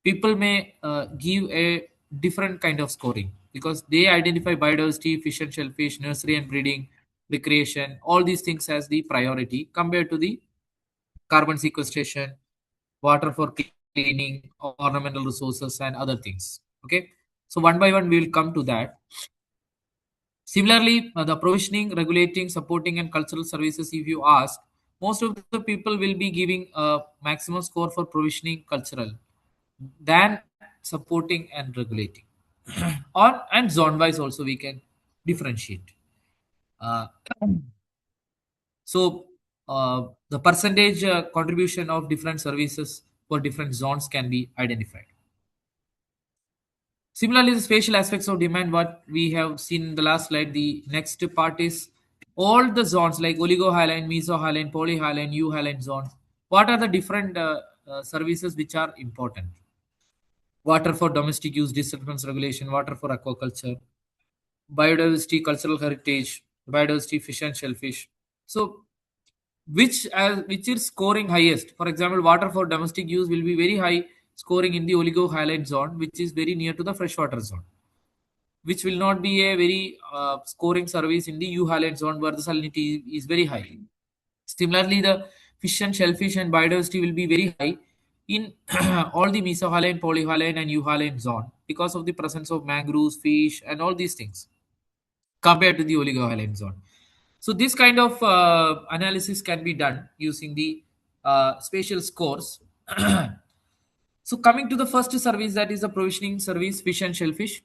people may give a different kind of scoring because they identify biodiversity, fish and shellfish, nursery and breeding, recreation, all these things as the priority compared to the carbon sequestration, water for cleaning, ornamental resources, and other things. Okay, so one by one we will come to that. Similarly, the provisioning, regulating, supporting, and cultural services, if you ask, most of the people will be giving a maximum score for provisioning cultural than supporting and regulating. Or and zone wise also we can differentiate. Uh, so the percentage contribution of different services for different zones can be identified. Similarly, the spatial aspects of demand, what we have seen in the last slide, the next part is all the zones like oligohyaline, mesohyaline, polyhyaline, euhyaline zone. What are the different services which are important? Water for domestic use, disturbance regulation, water for aquaculture, biodiversity, cultural heritage, biodiversity, fish and shellfish. So, which is scoring highest? For example, water for domestic use will be very high scoring in the oligohyaline zone, which is very near to the freshwater zone, which will not be a very scoring service in the euhyaline zone where the salinity is very high. Similarly, the fish and shellfish and biodiversity will be very high in all the mesohyaline, polyhyaline, and euhyaline zone because of the presence of mangroves, fish, and all these things compared to the oligohyaline zone. So this kind of analysis can be done using the spatial scores. So coming to the first service, that is the provisioning service, fish and shellfish.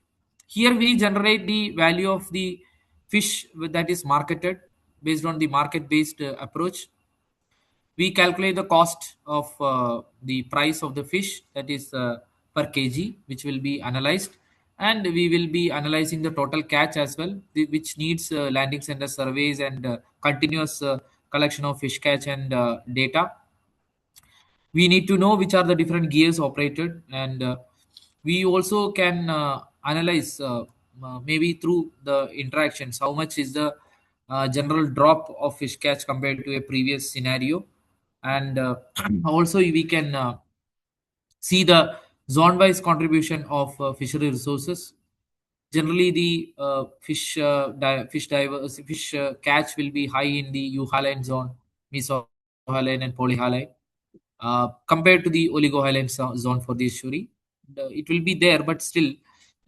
Here we generate the value of the fish that is marketed based on the market-based approach. We calculate the cost of the price of the fish, that is per kg, which will be analyzed, and we will be analyzing the total catch as well, which needs landing center surveys and continuous collection of fish catch and data. We need to know which are the different gears operated, and we also can analyze maybe through the interactions how much is the general drop of fish catch compared to a previous scenario. And also we can see the zone wise contribution of fishery resources. Generally the fish catch will be high in the euhaline zone, mesohaline and polyhaline, compared to the oligohyaline zone for the estuary. It will be there, but still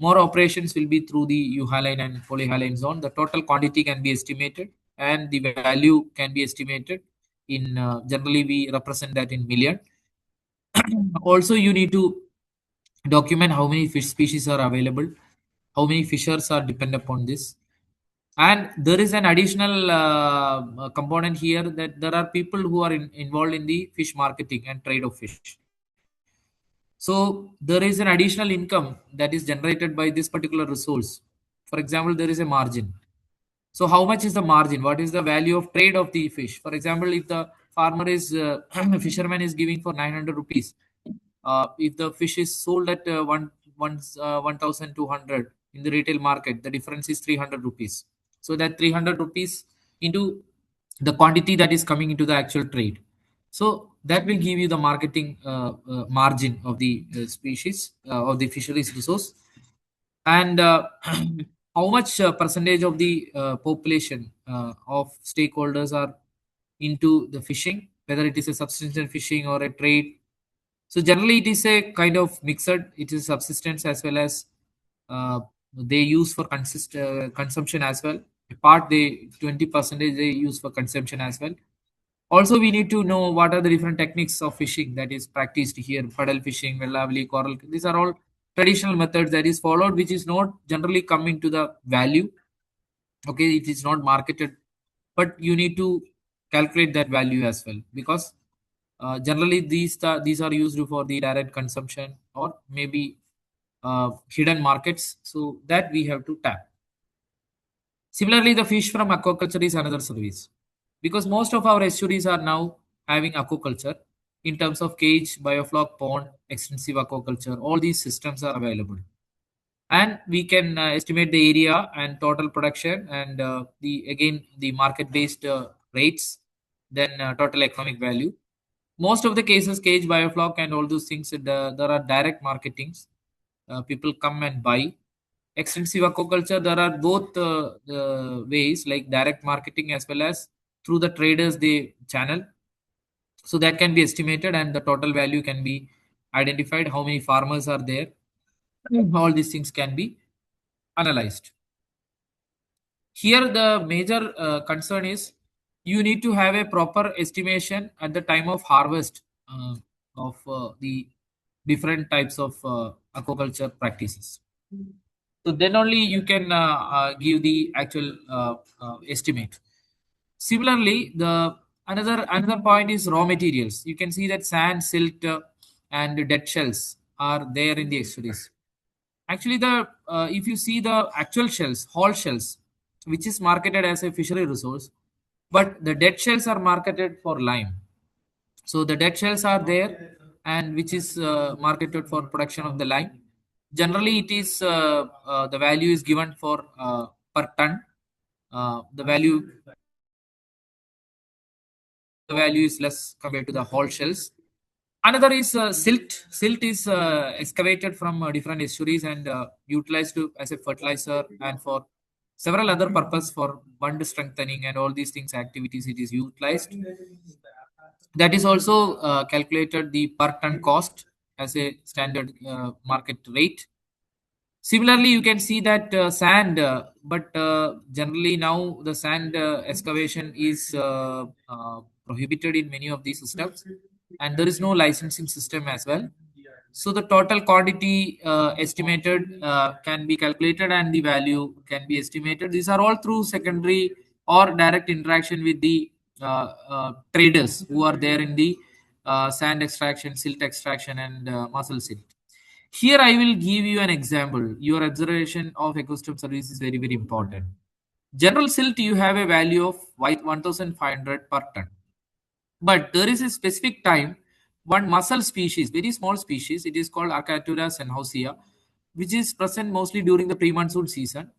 more operations will be through the euhaline and polyhaline zone. The total quantity can be estimated and the value can be estimated in generally we represent that in million. Also, you need to document how many fish species are available, how many fishers are dependent upon this. And there is an additional component here that there are people who are involved in the fish marketing and trade of fish. So there is an additional income that is generated by this particular resource. For example, there is a margin. So how much is the margin? What is the value of trade of the fish? For example, if the farmer is fisherman is giving for 900 rupees, if the fish is sold at 1,200 in the retail market, the difference is 300 rupees. So that 300 rupees into the quantity that is coming into the actual trade. So that will give you the marketing margin of the species of the fisheries resource. And how much percentage of the population of stakeholders are into the fishing, whether it is a subsistence fishing or a trade. So generally it is a kind of mixed, it is subsistence as well as uh, they use for consumption as well. A part they 20% they use for consumption as well. Also, we need to know what are the different techniques of fishing that is practiced here. Puddle fishing, wellavli, coral. These are all traditional methods that is followed, which is not generally coming to the value. Okay, it is not marketed, but you need to calculate that value as well because generally these are used for the direct consumption or maybe hidden markets. So that we have to tap. Similarly, the fish from aquaculture is another service because most of our estuaries are now having aquaculture in terms of cage, biofloc, pond, extensive aquaculture. All these systems are available, and we can estimate the area and total production and the again the market-based rates, then total economic value. Most of the cases, cage, biofloc, and all those things, there are direct marketings. People come and buy. Extensive aquaculture, there are both ways like direct marketing as well as through the traders they channel. So that can be estimated and the total value can be identified. How many farmers are there? All these things can be analyzed. Here, the major concern is you need to have a proper estimation at the time of harvest of the different types of aquaculture practices. So then only you can give the actual estimate. Similarly, the another point is raw materials. You can see that sand, silt, and dead shells are there in the estuaries. Actually, the if you see the actual shells, whole shells, which is marketed as a fishery resource, but the dead shells are marketed for lime. So the dead shells are there, and which is marketed for production of the lime. Generally, it is the value is given for per ton. The value is less compared to the whole shells. Another is silt. Silt is excavated from different estuaries and utilized as a fertilizer and for several other purposes for bond strengthening and all these things activities it is utilized. That is also calculated the per ton cost as a standard market rate. Similarly, you can see that sand, but generally now the sand excavation is prohibited in many of these systems, and there is no licensing system as well. So the total quantity estimated can be calculated, and the value can be estimated. These are all through secondary or direct interaction with the traders who are there in the sand extraction, silt extraction, and mussel silt. Here, I will give you an example. Your observation of ecosystem service is very, very important. General silt, you have a value of 1,500 per ton. But there is a specific time, one mussel species, very small species, it is called Archaeopteryx senhousia, which is present mostly during the pre-monsoon season.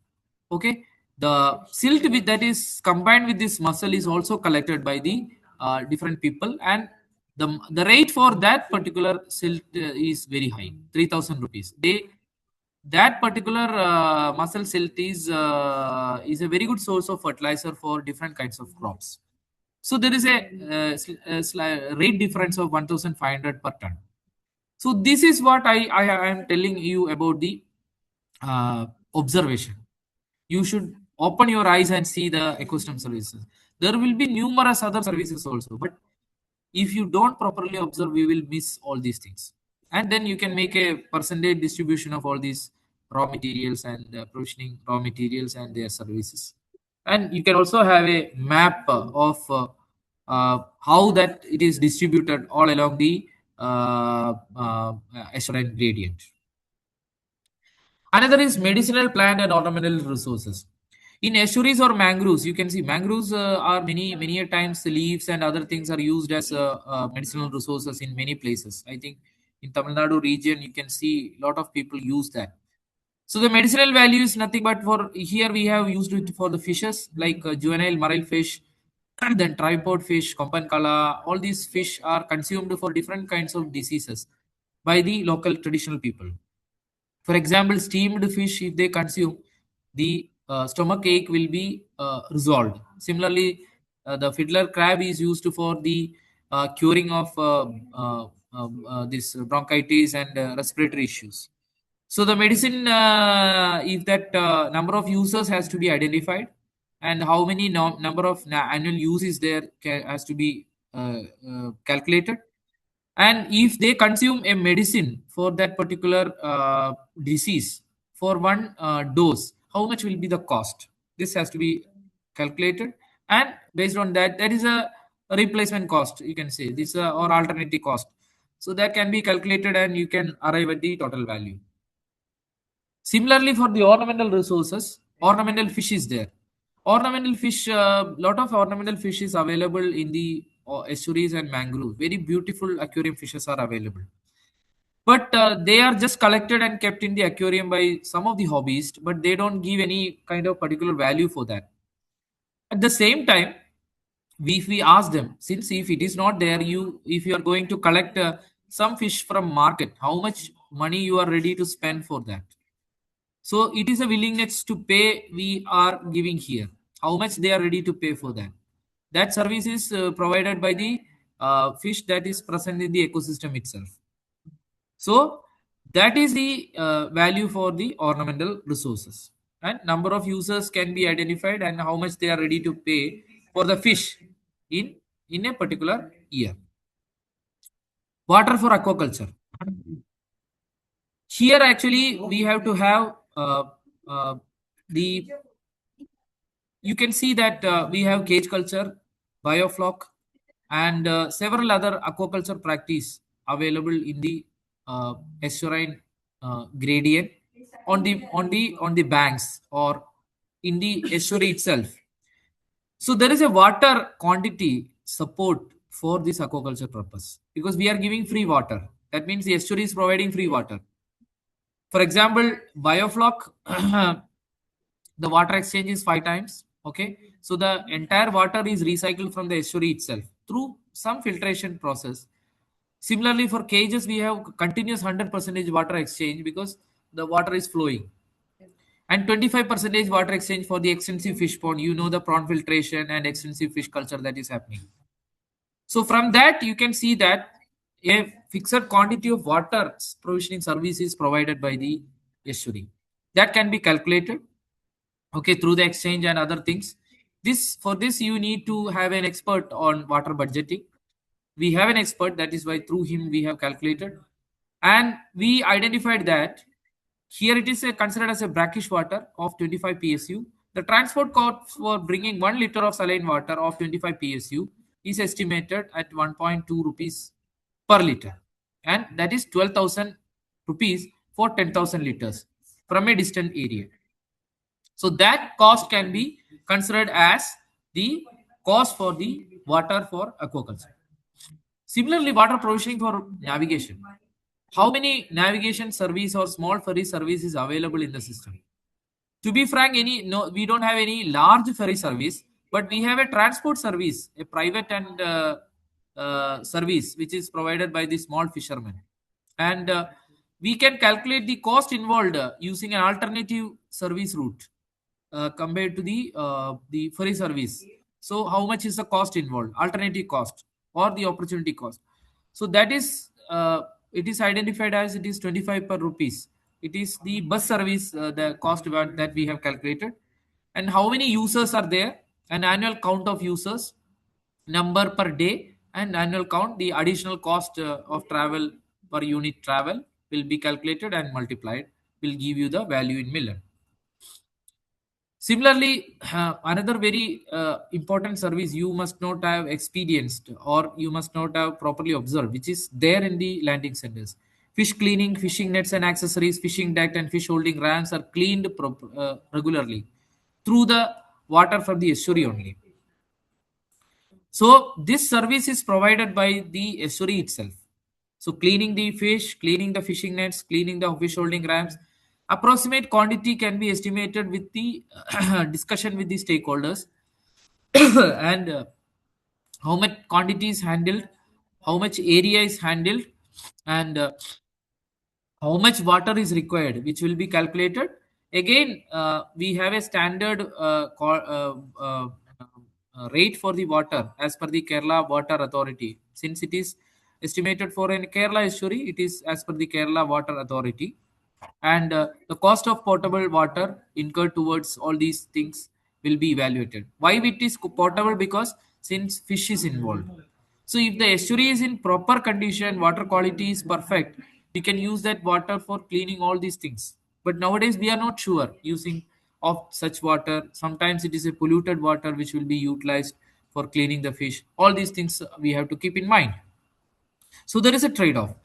Okay, the silt that is combined with this mussel is also collected by the different people, and the rate for that particular silt is very high, 3,000 rupees. That particular mussel silt is a very good source of fertilizer for different kinds of crops. So there is a rate difference of 1,500 per ton. So this is what I am telling you about the observation. You should open your eyes and see the ecosystem services. There will be numerous other services also, but if you don't properly observe, we will miss all these things. And then you can make a percentage distribution of all these raw materials and provisioning raw materials and their services. And you can also have a map of how that it is distributed all along the estuarine gradient. Another is medicinal plant and ornamental resources. In estuaries or mangroves, you can see mangroves are many a times the leaves and other things are used as medicinal resources in many places. I think in Tamil Nadu region, you can see a lot of people use that. So the medicinal value is nothing but for here we have used it for the fishes like juvenile marine fish, and then tripod fish, kompankala. All these fish are consumed for different kinds of diseases by the local traditional people. For example, steamed fish, if they consume, the stomach ache will be resolved. Similarly, the fiddler crab is used for the curing of this bronchitis and respiratory issues. So the medicine, if that number of users has to be identified, and how many number of annual use is there has to be calculated, and if they consume a medicine for that particular disease for one dose, how much will be the cost? This has to be calculated, and based on that, that is a replacement cost, you can say this or alternative cost. So that can be calculated and you can arrive at the total value. Similarly, for the ornamental resources, ornamental fish is there. Ornamental fish, lot of ornamental fish is available in the estuaries and mangrove. Very beautiful aquarium fishes are available, but they are just collected and kept in the aquarium by some of the hobbyists, but they don't give any kind of particular value for that. At the same time, if we ask them, since if it is not there, you if you are going to collect some fish from market, how much money you are ready to spend for that? So it is a willingness to pay we are giving here. How much they are ready to pay for that? That service is provided by the fish that is present in the ecosystem itself. So that is the value for the ornamental resources. And number of users can be identified and how much they are ready to pay for the fish in in a particular year. Water for aquaculture. Here actually we have to have uh, the you can see that we have cage culture, biofloc, and several other aquaculture practice available in the estuarine gradient. on the banks or in the estuary itself. So there is a water quantity support for this aquaculture purpose because we are giving free water. That means the estuary is providing free water. For example, biofloc, the water exchange is 5 times. Okay, so the entire water is recycled from the estuary itself through some filtration process. Similarly, for cages, we have continuous 100% water exchange because the water is flowing, and 25% water exchange for the extensive fish pond. You know the prawn filtration and extensive fish culture that is happening. So from that, you can see that a fixed quantity of water provisioning service is provided by the estuary. That can be calculated, okay, through the exchange and other things. This for this you need to have an expert on water budgeting. We have an expert, that is why through him we have calculated, and we identified that here it is considered as a brackish water of 25 psu. The transport cost for bringing 1 liter of saline water of 25 psu is estimated at 1.2 rupees per liter, and that is 12,000 rupees for 10,000 liters from a distant area. So that cost can be considered as the cost for the water for aquaculture. Similarly, water provisioning for navigation. How many navigation service or small ferry service is available in the system? To be frank, we don't have any large ferry service, but we have a transport service, a private and service which is provided by the small fishermen, and we can calculate the cost involved using an alternative service route compared to the ferry service. So how much is the cost involved, alternative cost or the opportunity cost? So that is it is identified as it is 25 per rupees. It is the bus service, the cost that we have calculated, and how many users are there, an annual count of users, number per day, and annual count. The additional cost of travel per unit travel will be calculated and multiplied, will give you the value in million. Similarly, another very important service you must not have experienced or you must not have properly observed, which is there in the landing centers. Fish cleaning, fishing nets and accessories, fishing deck and fish holding ramps are cleaned regularly through the water from the estuary only. So this service is provided by the estuary itself. So cleaning the fish, cleaning the fishing nets, cleaning the fish holding ramps. Approximate quantity can be estimated with the discussion with the stakeholders and how much quantity is handled, how much area is handled, and how much water is required, which will be calculated. Again, we have a standard rate for the water as per the Kerala Water Authority. Since it is estimated for an Kerala estuary, it is as per the Kerala Water Authority. And the cost of potable water incurred towards all these things will be evaluated. Why it is potable? Because since fish is involved. So if the estuary is in proper condition, water quality is perfect, we can use that water for cleaning all these things. But nowadays we are not sure using of such water. Sometimes it is a polluted water which will be utilized for cleaning the fish. All these things we have to keep in mind. So there is a trade-off.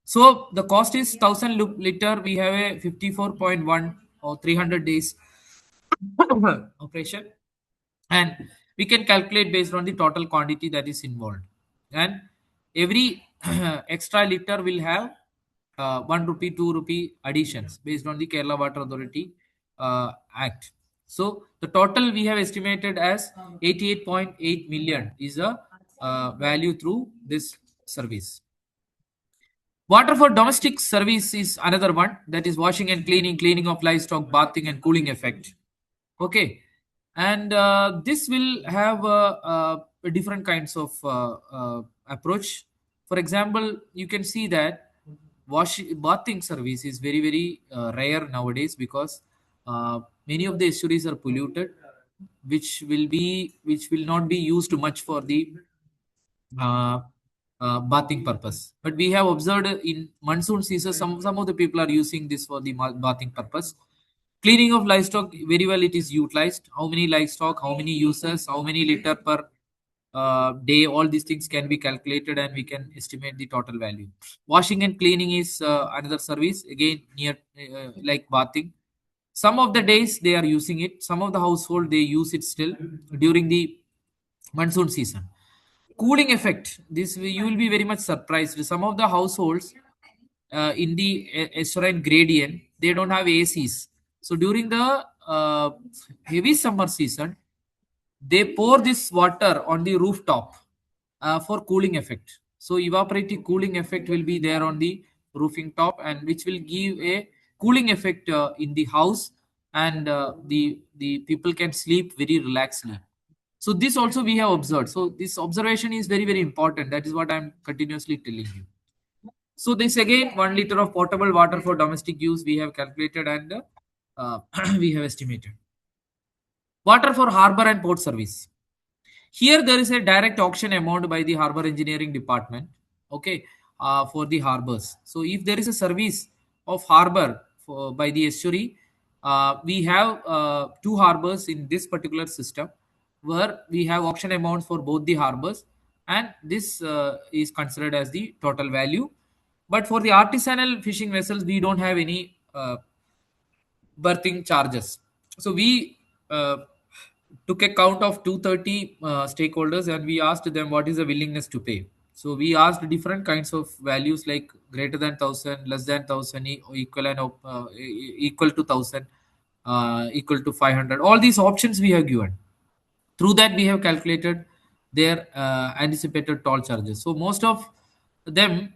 So the cost is 1,000 liter. We have a 54.1 or 300 days operation, and we can calculate based on the total quantity that is involved. And every extra liter will have 1 rupee, 2 rupee additions based on the Kerala Water Authority Act. So the total we have estimated as 88.8 million is a value through this service. Water for domestic service is another one, that is washing and cleaning, cleaning of livestock, bathing and cooling effect. Okay, and this will have different kinds of approach. For example, you can see that bathing service is very rare nowadays because many of the estuaries are polluted, which will not be used much for the uh, bathing purpose. But we have observed in monsoon season, some of the people are using this for the bathing purpose. Cleaning of livestock, very well it is utilized. How many livestock, how many users, how many liter per day, all these things can be calculated and we can estimate the total value. Washing and cleaning is another service, again near like bathing. Some of the days they are using it, some of the household they use it still during the monsoon season. Cooling effect, this you will be very much surprised. Some of the households in the estuarine gradient, they don't have ACs. So during the heavy summer season, they pour this water on the rooftop for cooling effect. So evaporative cooling effect will be there on the roofing top, and which will give a cooling effect in the house, and the people can sleep very relaxedly. So this also we have observed. So this observation is very very important. That is what I'm continuously telling you. So this again, 1 liter of potable water for domestic use we have calculated, and we have estimated. Water for harbor and port service. Here there is a direct auction amount by the harbor engineering department, okay, for the harbors. So if there is a service of harbor by the estuary, we have two harbors in this particular system where we have auction amounts for both the harbors, and this is considered as the total value. But for the artisanal fishing vessels, we don't have any berthing charges. So we took a count of 230 stakeholders, and we asked them what is the willingness to pay. So we asked different kinds of values like greater than 1,000, less than 1,000, equal and equal to 1,000, equal to 500. All these options we have given. Through that, we have calculated their anticipated toll charges. So most of them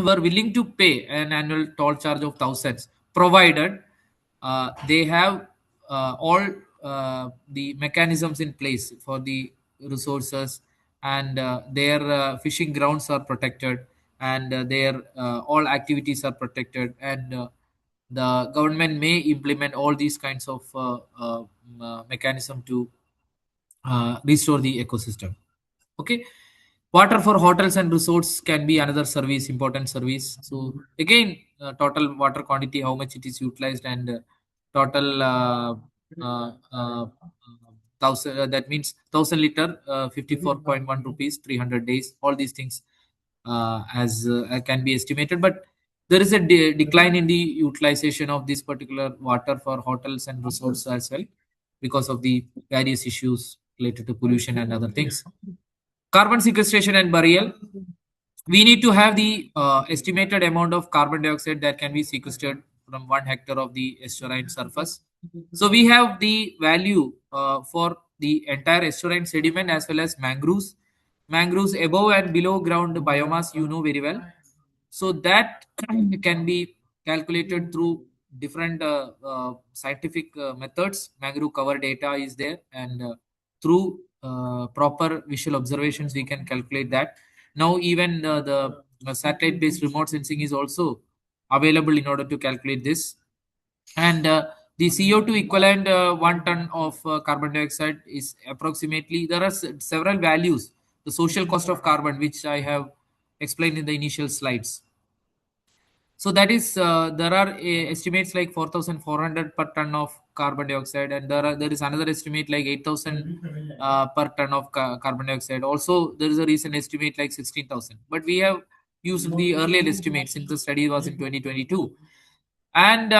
were willing to pay an annual toll charge of thousands, provided they have all the mechanisms in place for the resources, and their fishing grounds are protected, and their all activities are protected, and the government may implement all these kinds of mechanism to restore the ecosystem. Okay. Water for hotels and resorts can be another service, important service. So again, total water quantity, how much it is utilized, and total uh, uh, thousand, that means 1,000 liter, 54.1 rupees, 300 days, all these things as can be estimated. But there is a decline in the utilization of this particular water for hotels and resorts as well, because of the various issues related to pollution and other things. Carbon sequestration and burial. We need to have the estimated amount of carbon dioxide that can be sequestered from 1 hectare of the estuarine surface. So we have the value for the entire estuarine sediment as well as mangroves. Mangroves above and below ground biomass, you know very well. So that can be calculated through different scientific methods. Mangrove cover data is there, and through proper visual observations we can calculate that. Now even the satellite based remote sensing is also available in order to calculate this. And the CO2 equivalent, 1 ton of carbon dioxide is approximately, there are several values. The social cost of carbon, which I have explained in the initial slides. So that is, there are estimates like 4,400 per ton of carbon dioxide, and there is another estimate like 8,000 per ton of carbon dioxide. Also, there is a recent estimate like 16,000. But we have used the earlier estimate since the study was in 2022, and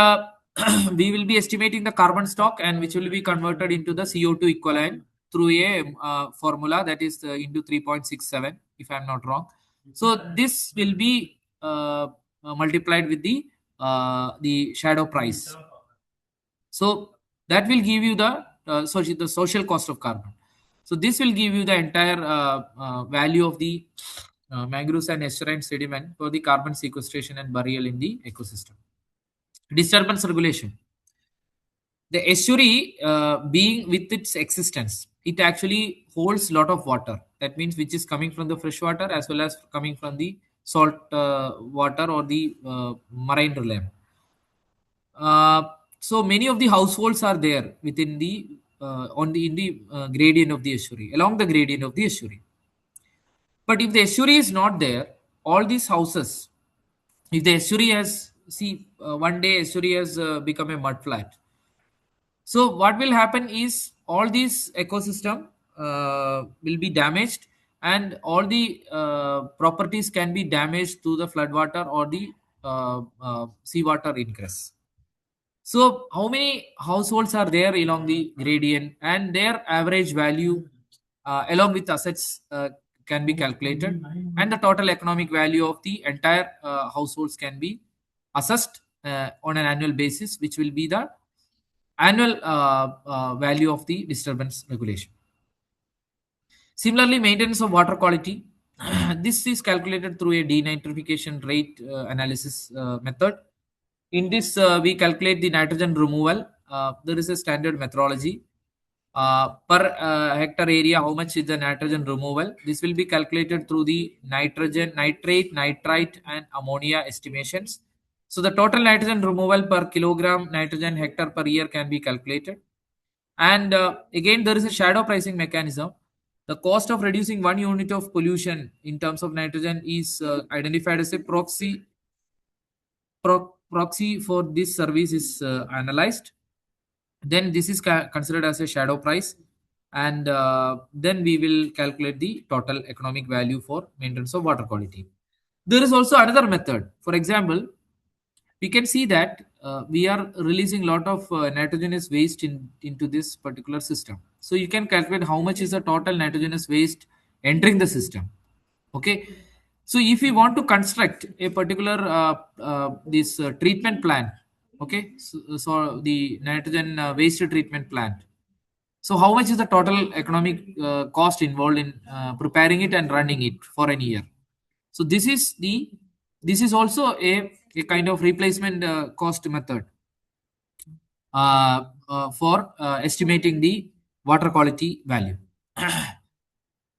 we will be estimating the carbon stock, and which will be converted into the CO2 equivalent through a formula that is into 3.67, if I'm not wrong. So this will be multiplied with the shadow price. So that will give you the social cost of carbon. So this will give you the entire value of the mangroves and estuarine sediment for the carbon sequestration and burial in the ecosystem. Disturbance regulation. The estuary, being with its existence, it actually holds a lot of water. That means which is coming from the fresh water as well as coming from the salt water or the marine realm. Uh, so many of the households are there within the on the in the gradient of the estuary, along the gradient of the estuary. But if the estuary is not there, all these houses, if the estuary has, see, one day estuary has become a mud flat. So what will happen is all these ecosystem will be damaged, and all the properties can be damaged to the floodwater or the seawater ingress. So, how many households are there along the gradient, and their average value, along with assets, can be calculated, and the total economic value of the entire households can be assessed on an annual basis, which will be the annual value of the disturbance regulation. Similarly, maintenance of water quality. This is calculated through a denitrification rate analysis method. In this, we calculate the nitrogen removal. There is a standard methodology. Per hectare area, how much is the nitrogen removal? This will be calculated through the nitrogen, nitrate, nitrite, and ammonia estimations. So the total nitrogen removal per kilogram nitrogen hectare per year can be calculated. And again, there is a shadow pricing mechanism. The cost of reducing 1 unit of pollution in terms of nitrogen is identified as a proxy for this service is analyzed. Then this is considered as a shadow price, and then we will calculate the total economic value for maintenance of water quality. There is also another method. For example, we can see that we are releasing a lot of nitrogenous waste into this particular system. So you can calculate how much is the total nitrogenous waste entering the system. Okay. So if we want to construct a particular this treatment plant, okay, so the nitrogen waste treatment plant. So how much is the total economic cost involved in preparing it and running it for an year? So this is also a kind of replacement cost method for estimating the water quality value.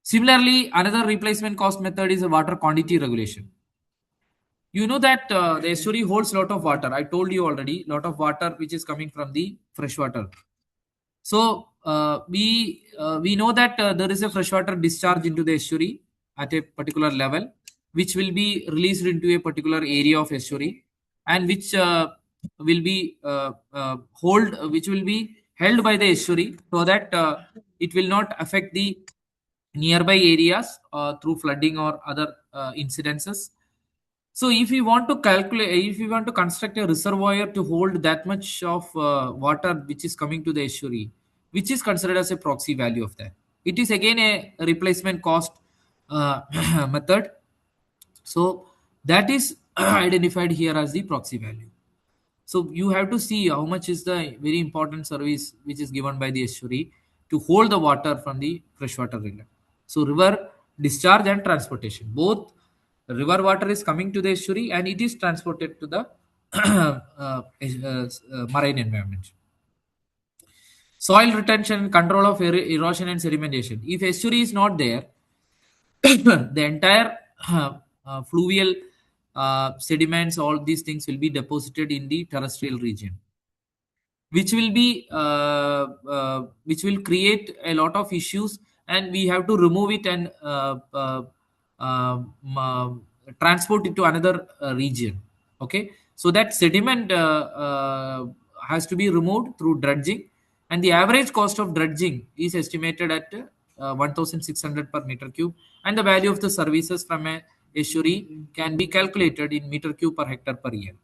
Similarly, another replacement cost method is a water quantity regulation. You know that the estuary holds a lot of water. I told you already, lot of water which is coming from the freshwater. So we know that there is a freshwater discharge into the estuary at a particular level, which will be released into a particular area of estuary, and which will be which will be held by the estuary, so that it will not affect the nearby areas through flooding or other incidences. So if we want to calculate, if we want to construct a reservoir to hold that much of water which is coming to the estuary, which is considered as a proxy value of that, it is again a replacement cost uh, method. So that is identified here as the proxy value. So you have to see how much is the very important service which is given by the estuary to hold the water from the freshwater river. So river discharge and transportation, both river water is coming to the estuary and it is transported to the marine environment. Soil retention, control of erosion and sedimentation. If estuary is not there, the entire fluvial sediments, all these things will be deposited in the terrestrial region, which will create a lot of issues, and we have to remove it and transport it to another region. Okay, so that sediment has to be removed through dredging, and the average cost of dredging is estimated at 1600 per meter cube, and the value of the services from a estuary can be calculated in meter cube per hectare per year.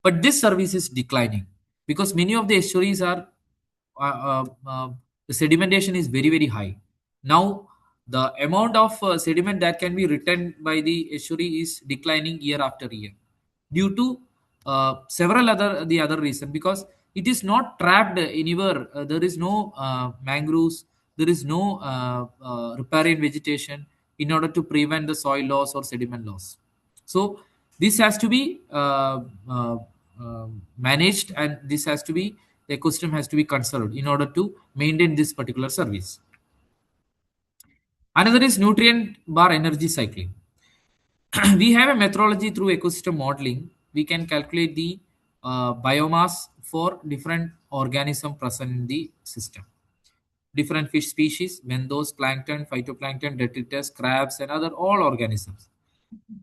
But this service is declining because many of the estuaries are the sedimentation is very very high. Now the amount of sediment that can be retained by the estuary is declining year after year due to several other the other reason, because it is not trapped anywhere. There is no mangroves, there is no riparian vegetation in order to prevent the soil loss or sediment loss. So this has to be managed, and this has to be, the ecosystem has to be conserved in order to maintain this particular service. Another is nutrient bar energy cycling. We have a methodology through ecosystem modeling. We can calculate the biomass for different organism present in the system. Different fish species, benthos, plankton, phytoplankton, detritus, crabs, and other all organisms.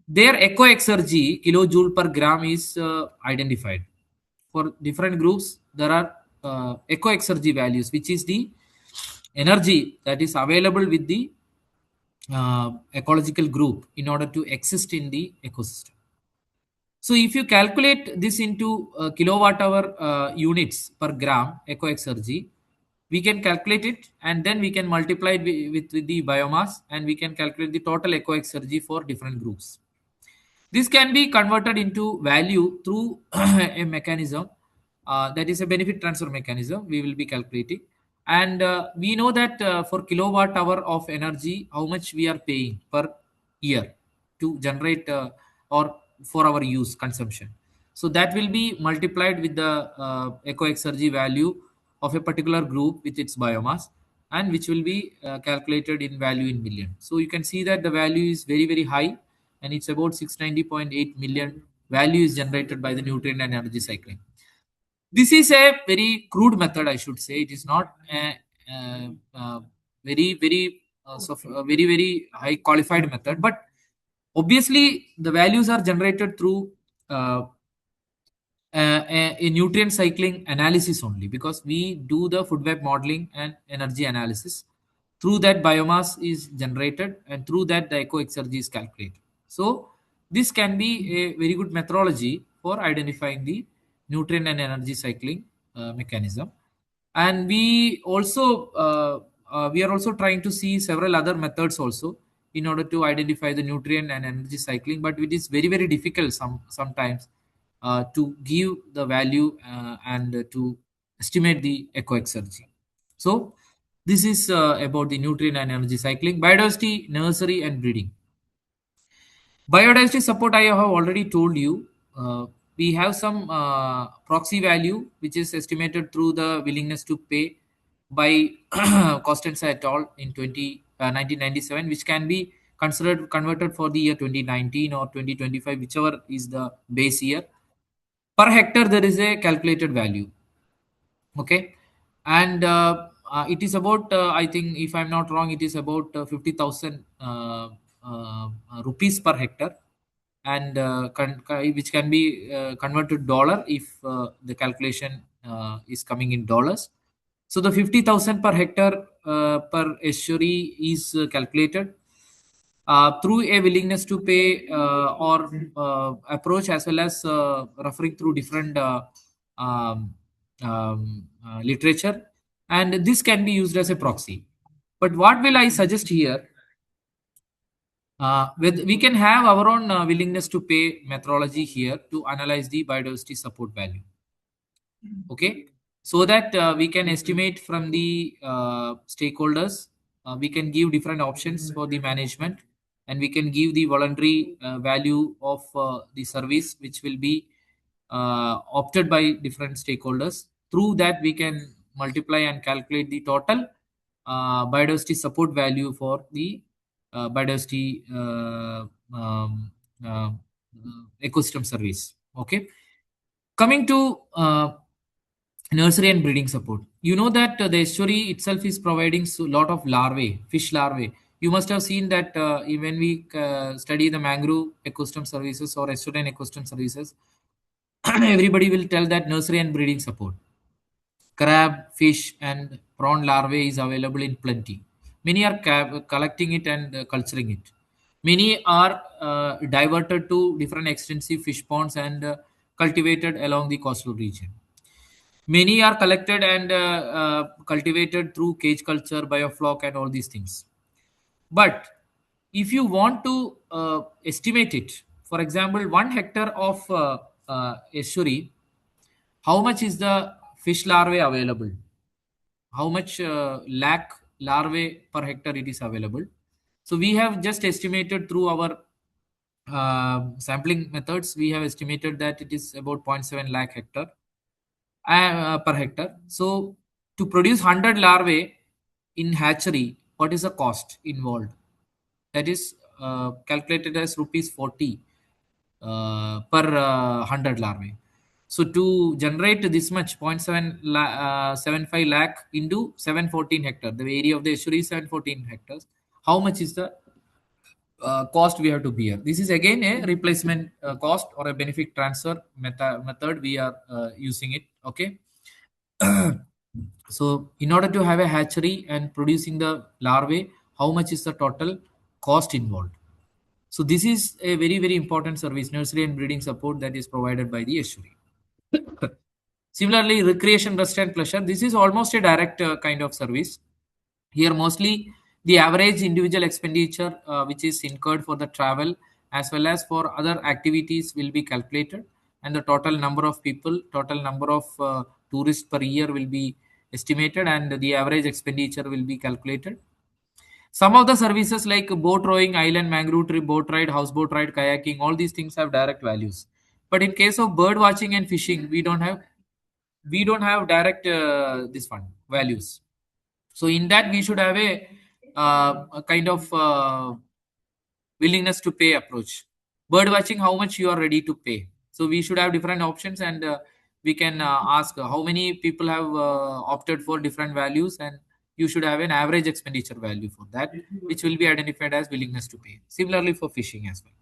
Their ecoexergy kilojoule per gram is identified. For different groups, there are ecoexergy values, which is the energy that is available with the ecological group in order to exist in the ecosystem. So if you calculate this into kilowatt hour units per gram eco exergy, we can calculate it and then we can multiply it with the biomass, and we can calculate the total eco exergy for different groups. This can be converted into value through a mechanism, that is a benefit transfer mechanism we will be calculating. And we know that for kilowatt hour of energy, how much we are paying per year to generate or for our use consumption. So that will be multiplied with the eco exergy value of a particular group with its biomass, and which will be calculated in value in million. So you can see that the value is very very high, and it's about 690.8 million value is generated by the nutrient and energy cycling. This is a very crude method, I should say. It is not a very very very very high qualified method, but obviously the values are generated through uh, a nutrient cycling analysis only, because we do the food web modeling and energy analysis. Through that biomass is generated, and through that the eco exergy is calculated. So this can be a very good methodology for identifying the nutrient and energy cycling mechanism. And we are also trying to see several other methods also in order to identify the nutrient and energy cycling, but it is very very difficult sometimes to give the value and to estimate the eco exergy. So this is about the nutrient and energy cycling, biodiversity, nursery and breeding. Biodiversity support, I have already told you. We have some proxy value which is estimated through the willingness to pay by Costanza et al. In 1997, which can be considered converted for the year 2019 or 2025, whichever is the base year. Per hectare, there is a calculated value. Okay. And it is about, I think, if I'm not wrong, it is about 50,000 rupees per hectare, and which can be converted to dollar if the calculation is coming in dollars. So the 50,000 per hectare per estuary is calculated through a willingness to pay or approach, as well as referring through different um, literature, and this can be used as a proxy. But what will I suggest here? We can have our own willingness to pay methodology here to analyze the biodiversity support value. Okay, so that we can estimate from the stakeholders. We can give different options for the management, and we can give the voluntary value of the service which will be opted by different stakeholders. Through that we can multiply and calculate the total biodiversity support value for the biodiversity ecosystem service. Okay, coming to nursery and breeding support. You know that the estuary itself is providing a lot of larvae, fish larvae. You must have seen that when we study the mangrove ecosystem services or estuarine ecosystem services, everybody will tell that nursery and breeding support. Crab, fish, and prawn larvae is available in plenty. Many are collecting it and culturing it. Many are diverted to different extensive fish ponds and cultivated along the coastal region. Many are collected and cultivated through cage culture, biofloc, and all these things. But if you want to estimate it, for example, 1 hectare of estuary, how much is the fish larvae available? How much lakh larvae per hectare it is available? So we have just estimated through our sampling methods. We have estimated that it is about 0.7 lakh hectare per hectare. So to produce 100 larvae in hatchery, what is the cost involved? That is calculated as rupees 40 per 100 larvae. So to generate this much 0.75 lakh into 714 hectare, the area of the estuary is 714 hectares. How much is the cost we have to bear? This is again a replacement cost or a benefit transfer method we are using it. Okay. So in order to have a hatchery and producing the larvae, how much is the total? cost involved. So this is a very, very important service, nursery and breeding support, that is provided by the estuary. Similarly, recreation, rest and pleasure. This is almost a direct kind of service. Here, mostly the average individual expenditure which is incurred for the travel as well as for other activities will be calculated, and the total number of people, total number of tourists per year will be estimated, and the average expenditure will be calculated. Some of the services like boat rowing, island mangrove trip, boat ride, houseboat ride, kayaking, all these things have direct values. But in case of bird watching and fishing, we don't have direct this one values. So in that we should have a kind of willingness to pay approach. Bird watching, how much you are ready to pay. So we should have different options, and we can ask how many people have opted for different values, and you should have an average expenditure value for that, which will be identified as willingness to pay. Similarly for fishing as well.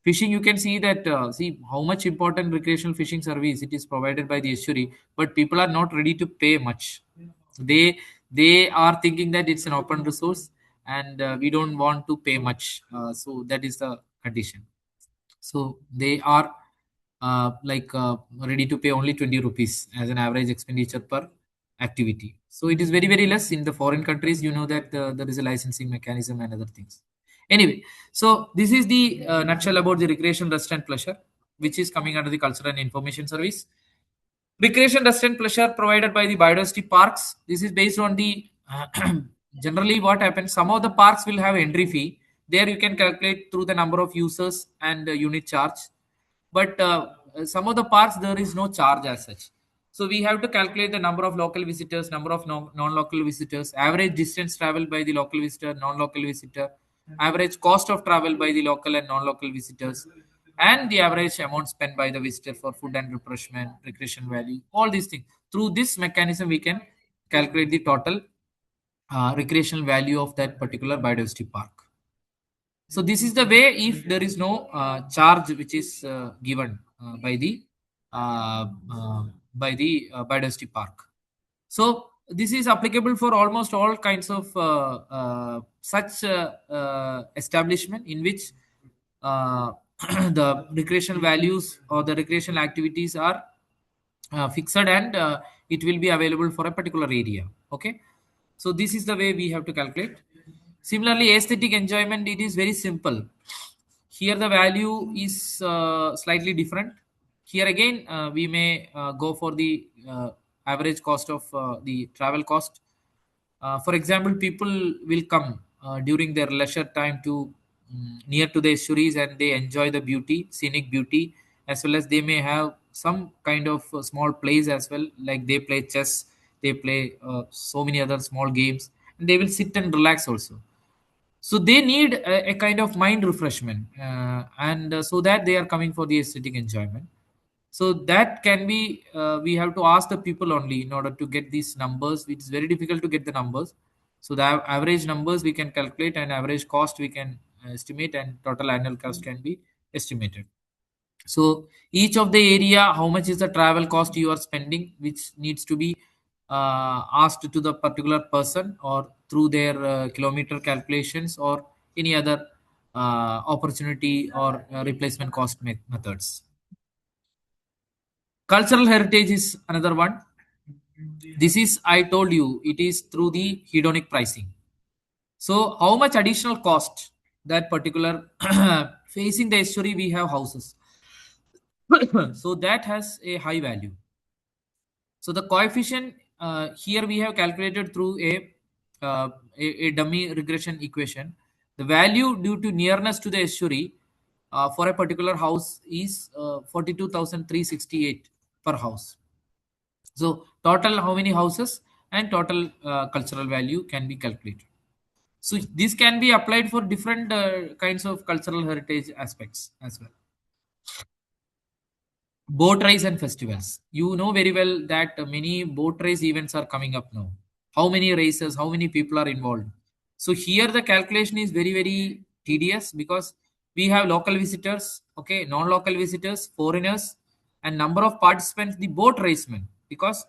Fishing, you can see that see how much important recreational fishing service it is provided by the estuary, but people are not ready to pay much. They are thinking that it's an open resource, and we don't want to pay much. So that is the condition. So they are ready to pay only 20 rupees as an average expenditure per activity. So it is very, very less in the foreign countries. You know that there is a licensing mechanism and other things. Anyway, so this is the nutshell about the recreation, rest and pleasure, which is coming under the culture and information service. Recreation, rest and pleasure provided by the biodiversity parks. This is based on the generally what happens. Some of the parks will have entry fee. There you can calculate through the number of users and unit charge. But some of the parks there is no charge as such. So we have to calculate the number of local visitors, number of non-local visitors, average distance traveled by the local visitor, non-local visitor, average cost of travel by the local and non-local visitors, and the average amount spent by the visitor for food and refreshment, recreation value, all these things. Through this mechanism, we can calculate the total recreational value of that particular biodiversity park. So this is the way if there is no charge which is given uh, uh, by the biodiversity park. So this is applicable for almost all kinds of such establishment in which uh, the recreational values or the recreational activities are fixed, and it will be available for a particular area. Okay, so this is the way we have to calculate. Similarly, aesthetic enjoyment, it is very simple. Here the value is slightly different. Here again, we may go for the average cost of the travel cost. For example, people will come during their leisure time to near to the estuaries, and they enjoy the beauty, scenic beauty, as well as they may have some kind of small plays as well, like they play chess, they play so many other small games, and they will sit and relax also. So they need a kind of mind refreshment, and so that they are coming for the aesthetic enjoyment. So that can be we have to ask the people only in order to get these numbers. It's very difficult to get the numbers. So the average numbers we can calculate, and average cost we can estimate, and total annual cost can be estimated. So each of the area, how much is the travel cost you are spending, which needs to be asked to the particular person, or through their kilometer calculations, or any other opportunity or replacement cost methods. Cultural heritage is another one. This is, I told you, it is through the hedonic pricing. So how much additional cost that particular facing the estuary we have houses. So that has a high value. So the coefficient here we have calculated through a dummy regression equation. The value due to nearness to the estuary for a particular house is 42,368 per house. So total how many houses and total cultural value can be calculated. So this can be applied for different kinds of cultural heritage aspects as well. Boat race and festivals, you know very well that many boat race events are coming up now. How many races, how many people are involved? So here the calculation is very, very tedious, because we have local visitors, okay, non-local visitors, foreigners, and number of participants, the boat racemen. Because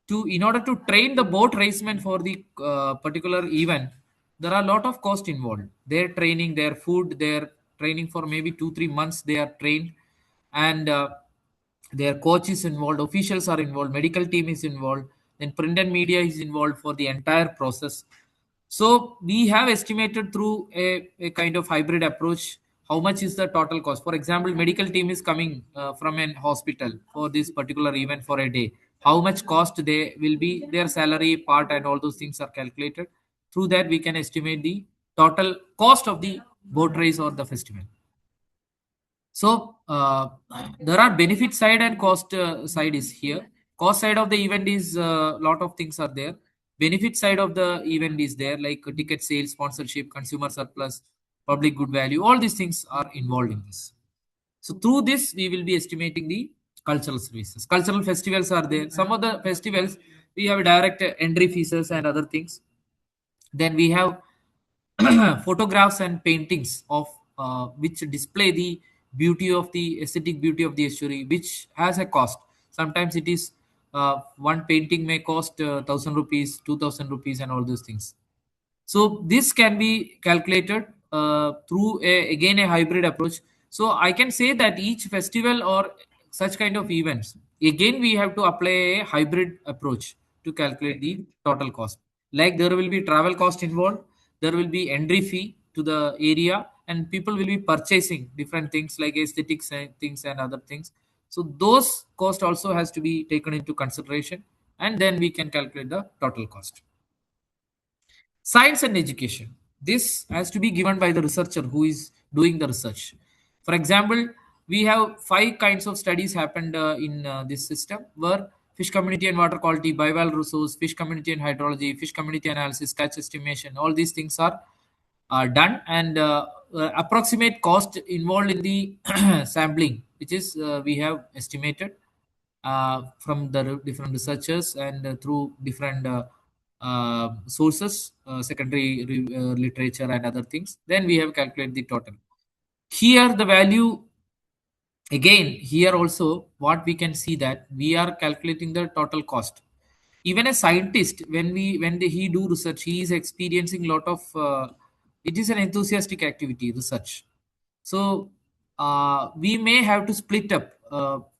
to in order to train the boat racemen for the particular event, there are a lot of cost involved. Their training, their food, their training for maybe 2 3 months they are trained, and their coach is involved, officials are involved, medical team is involved, then print and media is involved for the entire process. So we have estimated through a kind of hybrid approach how much is the total cost. For example, medical team is coming from an hospital for this particular event for a day. How much cost they will be, their salary part and all those things are calculated. Through that, we can estimate the total cost of the boat race or the festival. So there are benefit side and cost side is here. Cost side of the event is lot of things are there. Benefit side of the event is there, like ticket sales, sponsorship, consumer surplus, public good value. All these things are involved in this. So through this, we will be estimating the cultural services. Cultural festivals are there. Some of the festivals we have direct entry fees and other things. Then we have photographs and paintings of which display the beauty of the aesthetic beauty of the estuary, which has a cost. Sometimes it is one painting may cost 1,000 rupees, 2,000 rupees, and all those things. So this can be calculated through again a hybrid approach. So I can say that each festival or such kind of events, again we have to apply a hybrid approach to calculate the total cost. Like there will be travel cost involved, there will be entry fee to the area, and people will be purchasing different things like aesthetics and things and other things. So those cost also has to be taken into consideration, and then we can calculate the total cost. Science and education. This has to be given by the researcher who is doing the research. For example, we have five kinds of studies happened in this system where fish community and water quality, bivalve resource, fish community and hydrology, fish community analysis, catch estimation, all these things are done, and approximate cost involved in the sampling, which is we have estimated from the different researchers and through different sources, secondary literature and other things. Then we have calculated the total. Here the value, again here also what we can see that we are calculating the total cost. Even a scientist, he do research, he is experiencing lot of it is an enthusiastic activity, research. So we may have to split up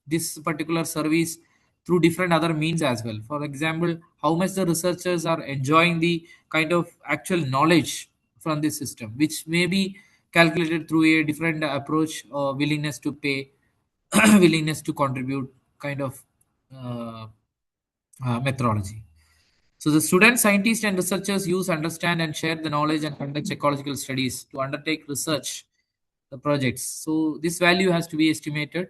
this particular service through different other means as well. For example, how much the researchers are enjoying the kind of actual knowledge from this system, which may be calculated through a different approach or willingness to pay, willingness to contribute kind of uh, methodology. So the students, scientists, and researchers use, understand, and share the knowledge and conduct ecological studies to undertake research projects. So this value has to be estimated.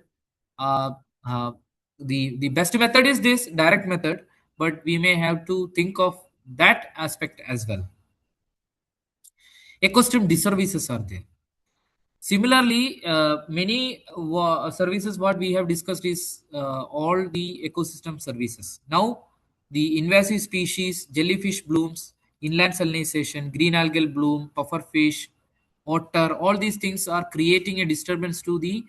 Uh, uh, the best method is this direct method, but we may have to think of that aspect as well. Ecosystem disservices are there. Similarly, many services what we have discussed is all the ecosystem services. Now, the invasive species, jellyfish blooms, inland salinization, green algal bloom, pufferfish, otter, all these things are creating a disturbance to the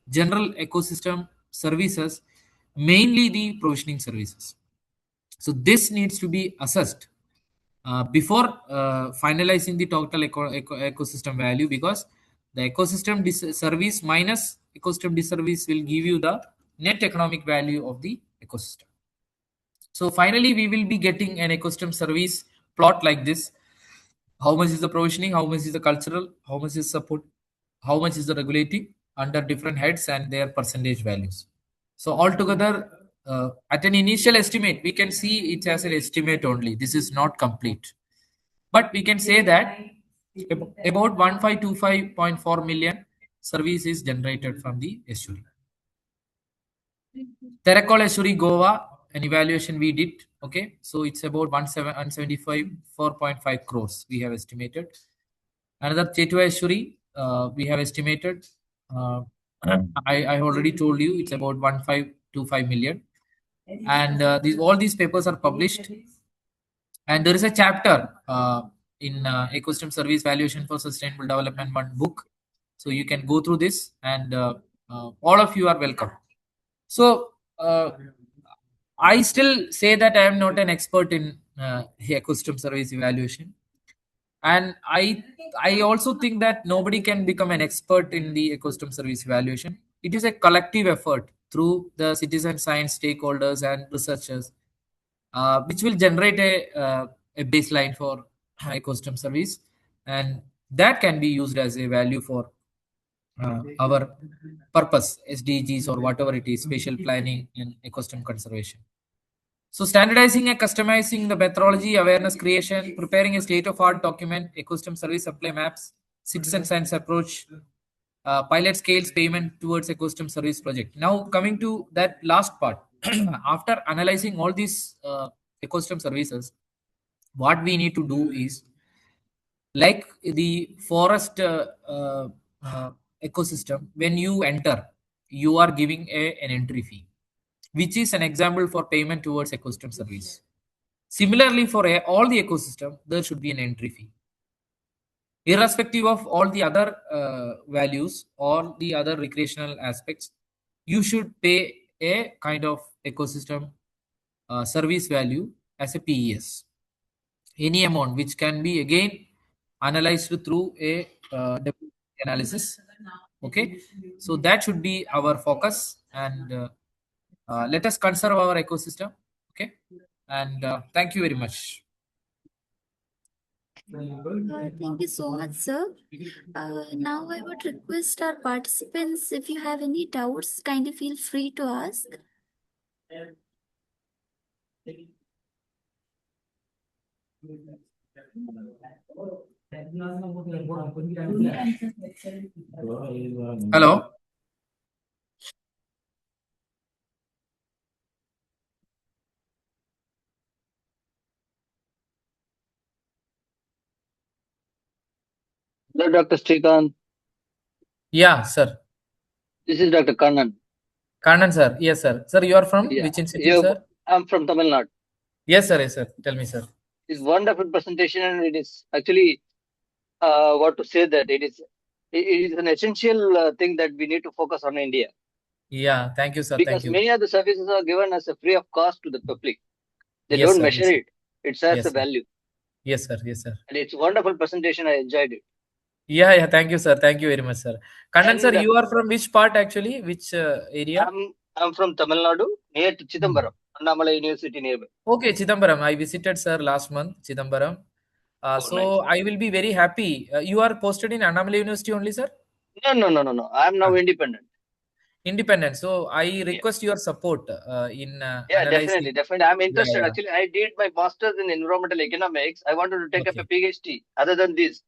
general ecosystem services, mainly the provisioning services. So this needs to be assessed before finalizing the total ecosystem value, because the ecosystem service minus ecosystem disservice will give you the net economic value of the ecosystem. So finally, we will be getting an ecosystem service plot like this. How much is the provisioning? How much is the cultural? How much is support? How much is the regulating under different heads and their percentage values? So altogether, at an initial estimate, we can see it as an estimate only. This is not complete. But we can say that about 1525.4 million service is generated from the estuary. Terracotta estuary, Goa, an evaluation we did. Okay, so it's about 175 4.5 crores we have estimated. Another Chetua estuary we have estimated. Uh, I already told you it's about 1525 million, and all these papers are published. And there is a chapter in ecosystem service valuation for sustainable development one book, so you can go through this, and all of you are welcome. So I still say that I am not an expert in ecosystem service evaluation. And I also think that nobody can become an expert in the ecosystem service evaluation. It is a collective effort through the citizen science stakeholders and researchers, which will generate a baseline for ecosystem service, and that can be used as a value for our purpose, SDGs or whatever it is, spatial planning and ecosystem conservation. So standardizing and customizing the methodology, awareness creation, preparing a state-of-art document, ecosystem service supply maps, citizen science approach, pilot scales payment towards ecosystem service project. Now coming to that last part, after analyzing all these ecosystem services, what we need to do is, like the forest uh, ecosystem, when you enter, you are giving an entry fee, which is an example for payment towards ecosystem service. Similarly, for all the ecosystem, there should be an entry fee. Irrespective of all the other values, all the other recreational aspects, you should pay a kind of ecosystem service value as a PES. Any amount which can be again analyzed through a analysis. Okay, so that should be our focus, and let us conserve our ecosystem. Okay, and thank you very much. Thank you so much, sir. Now I would request our participants, if you have any doubts, kindly feel free to ask. Hello. Hello, Dr. Srikanth. Yeah, sir. This is Dr. Kannan. Kannan, sir. Yes, sir. Sir, you are from Yeah, which institute, sir? I'm from Tamil Nadu. Yes, sir. Yes, sir. Tell me, sir. It's wonderful presentation, and it is actually what to say that it is an essential thing that we need to focus on India, Yeah, thank you, sir. Thank because you. many of the services are given as a free of cost to the public. They Yes, don't sir. measure Yes, sir. it. It has a Yes, sir. value, Yes, sir. Yes, sir. and it's a wonderful presentation. I enjoyed it. Yeah, yeah. Thank you, sir. Thank you very much, sir. Kannan, sir, And you are from which part actually? Which area? I'm from Tamil Nadu, near to Hmm. Chidambaram, Annamalai University nearby. Okay, Chidambaram. I visited, sir, last month, Chidambaram. Oh, nice. So I will be very happy. You are posted in Annamalai University only, sir? No, no, no, no, no. I'm now Ah, independent. independent. So I Yeah. request your support in Yeah, definitely, analyzing. definitely. I'm Yeah, interested. yeah. Actually, I did my master's in environmental economics. I wanted to take up a Okay. PhD other than this,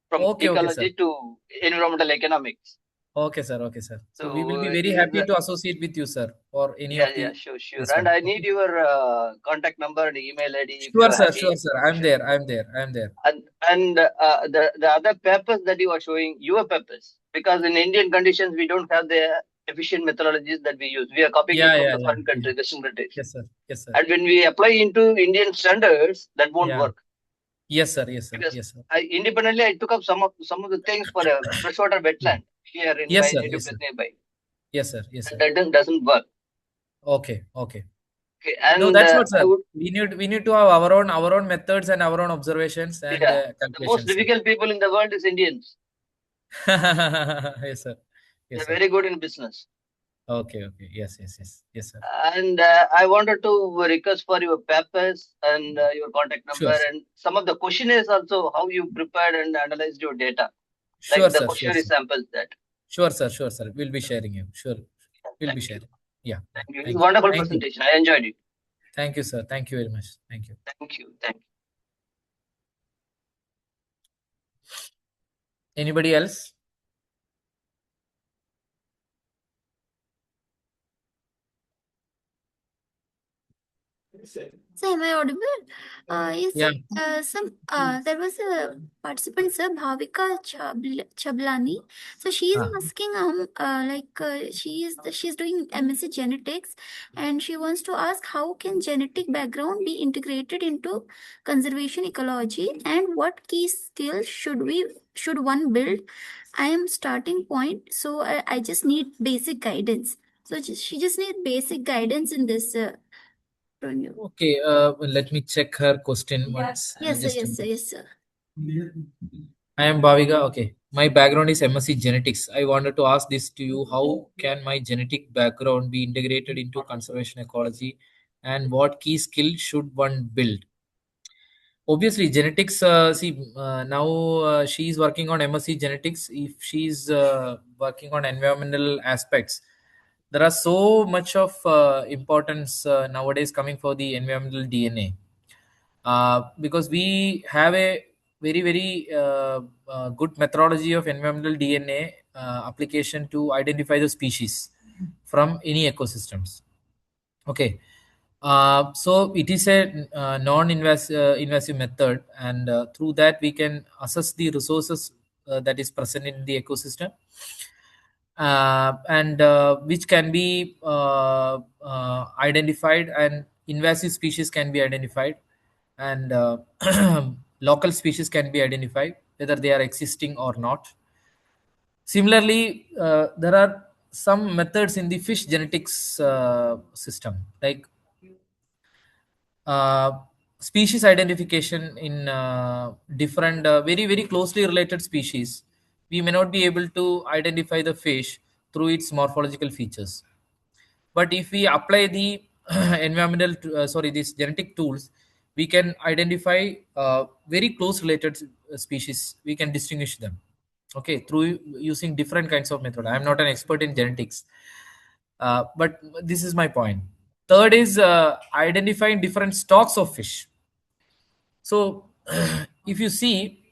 from Okay, okay, sir. ecology to environmental economics. Okay, sir. Okay, sir. So we will So be very is happy the to associate with you, sir, or any yeah, of yeah, the sure, sure. this And one. I need Okay. your contact number and email ID if you Sure, are sir. happy. Sure, sir. I'm Sure. there. I'm there. I'm there. And the other papers that you are showing, your papers, because in Indian conditions we don't have the efficient methodologies that we use. We are copying it Yeah, from yeah, the yeah. foreign Yeah. countries, Western countries. Yes, sir. Yes, sir. And when we apply into Indian standards, that won't Yeah. work. Yes, sir. Yes, sir. Because Yes, sir. I took up some of the things for a freshwater Yeah. wetland here in Yes, my sir. native Yes, sir. place nearby, Yes, sir. Yes, and sir. that doesn't work. Okay. Okay. Okay, No, and that's what, I sir. would We need to have our own methods and our own observations and yeah, the most calculations, sir. difficult people in the world is Indians. Yes, sir. They're Yes, sir. very good in business. Okay. Okay. Yes. Yes. Yes. Yes, sir. And I wanted to request for your papers and your contact Sure. number and some of the questionnaires also, how you prepared and analyzed your data, Sure, like the sir. Sure, questionnaire sir. samples that. Sure, sir. Sure, sir. We'll be sharing you. Sure. We'll be Thank you. sharing. Yeah. Yeah. Thank you. It's a Thank you. wonderful Thank you. presentation. I enjoyed it. Thank you, sir. Thank you very much. Thank you. Thank you. Thank you. Anybody else? So am I audible? Yes, Yeah. sir. There was a participant, sir, Bhavika Chablani. So she is Ah. asking, she's doing MSc genetics, and she wants to ask how can genetic background be integrated into conservation ecology, and what key skills should one build? I am starting point, so I just need basic guidance. So she just need basic guidance in this. From you. Okay. Let me check her question once. Yes, sir. Just a Yes, sir. minute. Yes, sir. I am Bhavika. Okay. My background is MSc Genetics. I wanted to ask this to you. How can my genetic background be integrated into conservation ecology, and what key skill should one build? Obviously, genetics, now she is working on MSc Genetics. If she's working on environmental aspects, there are so much of importance nowadays coming for the environmental DNA, because we have a very good methodology of environmental DNA application to identify the species from any ecosystems. Okay. So it is a non-invasive method, and through that we can assess the resources that is present in the ecosystem, and which can be identified, and invasive species can be identified, and local species can be identified whether they are existing or not. Similarly, there are some methods in the fish genetics system, like uh, species identification in different very closely related species. We may not be able to identify the fish through its morphological features, but if we apply the these genetic tools, we can identify very close related species. We can distinguish them, okay, through using different kinds of method. I am not an expert in genetics, but this is my point. Third is identifying different stocks of fish. So if you see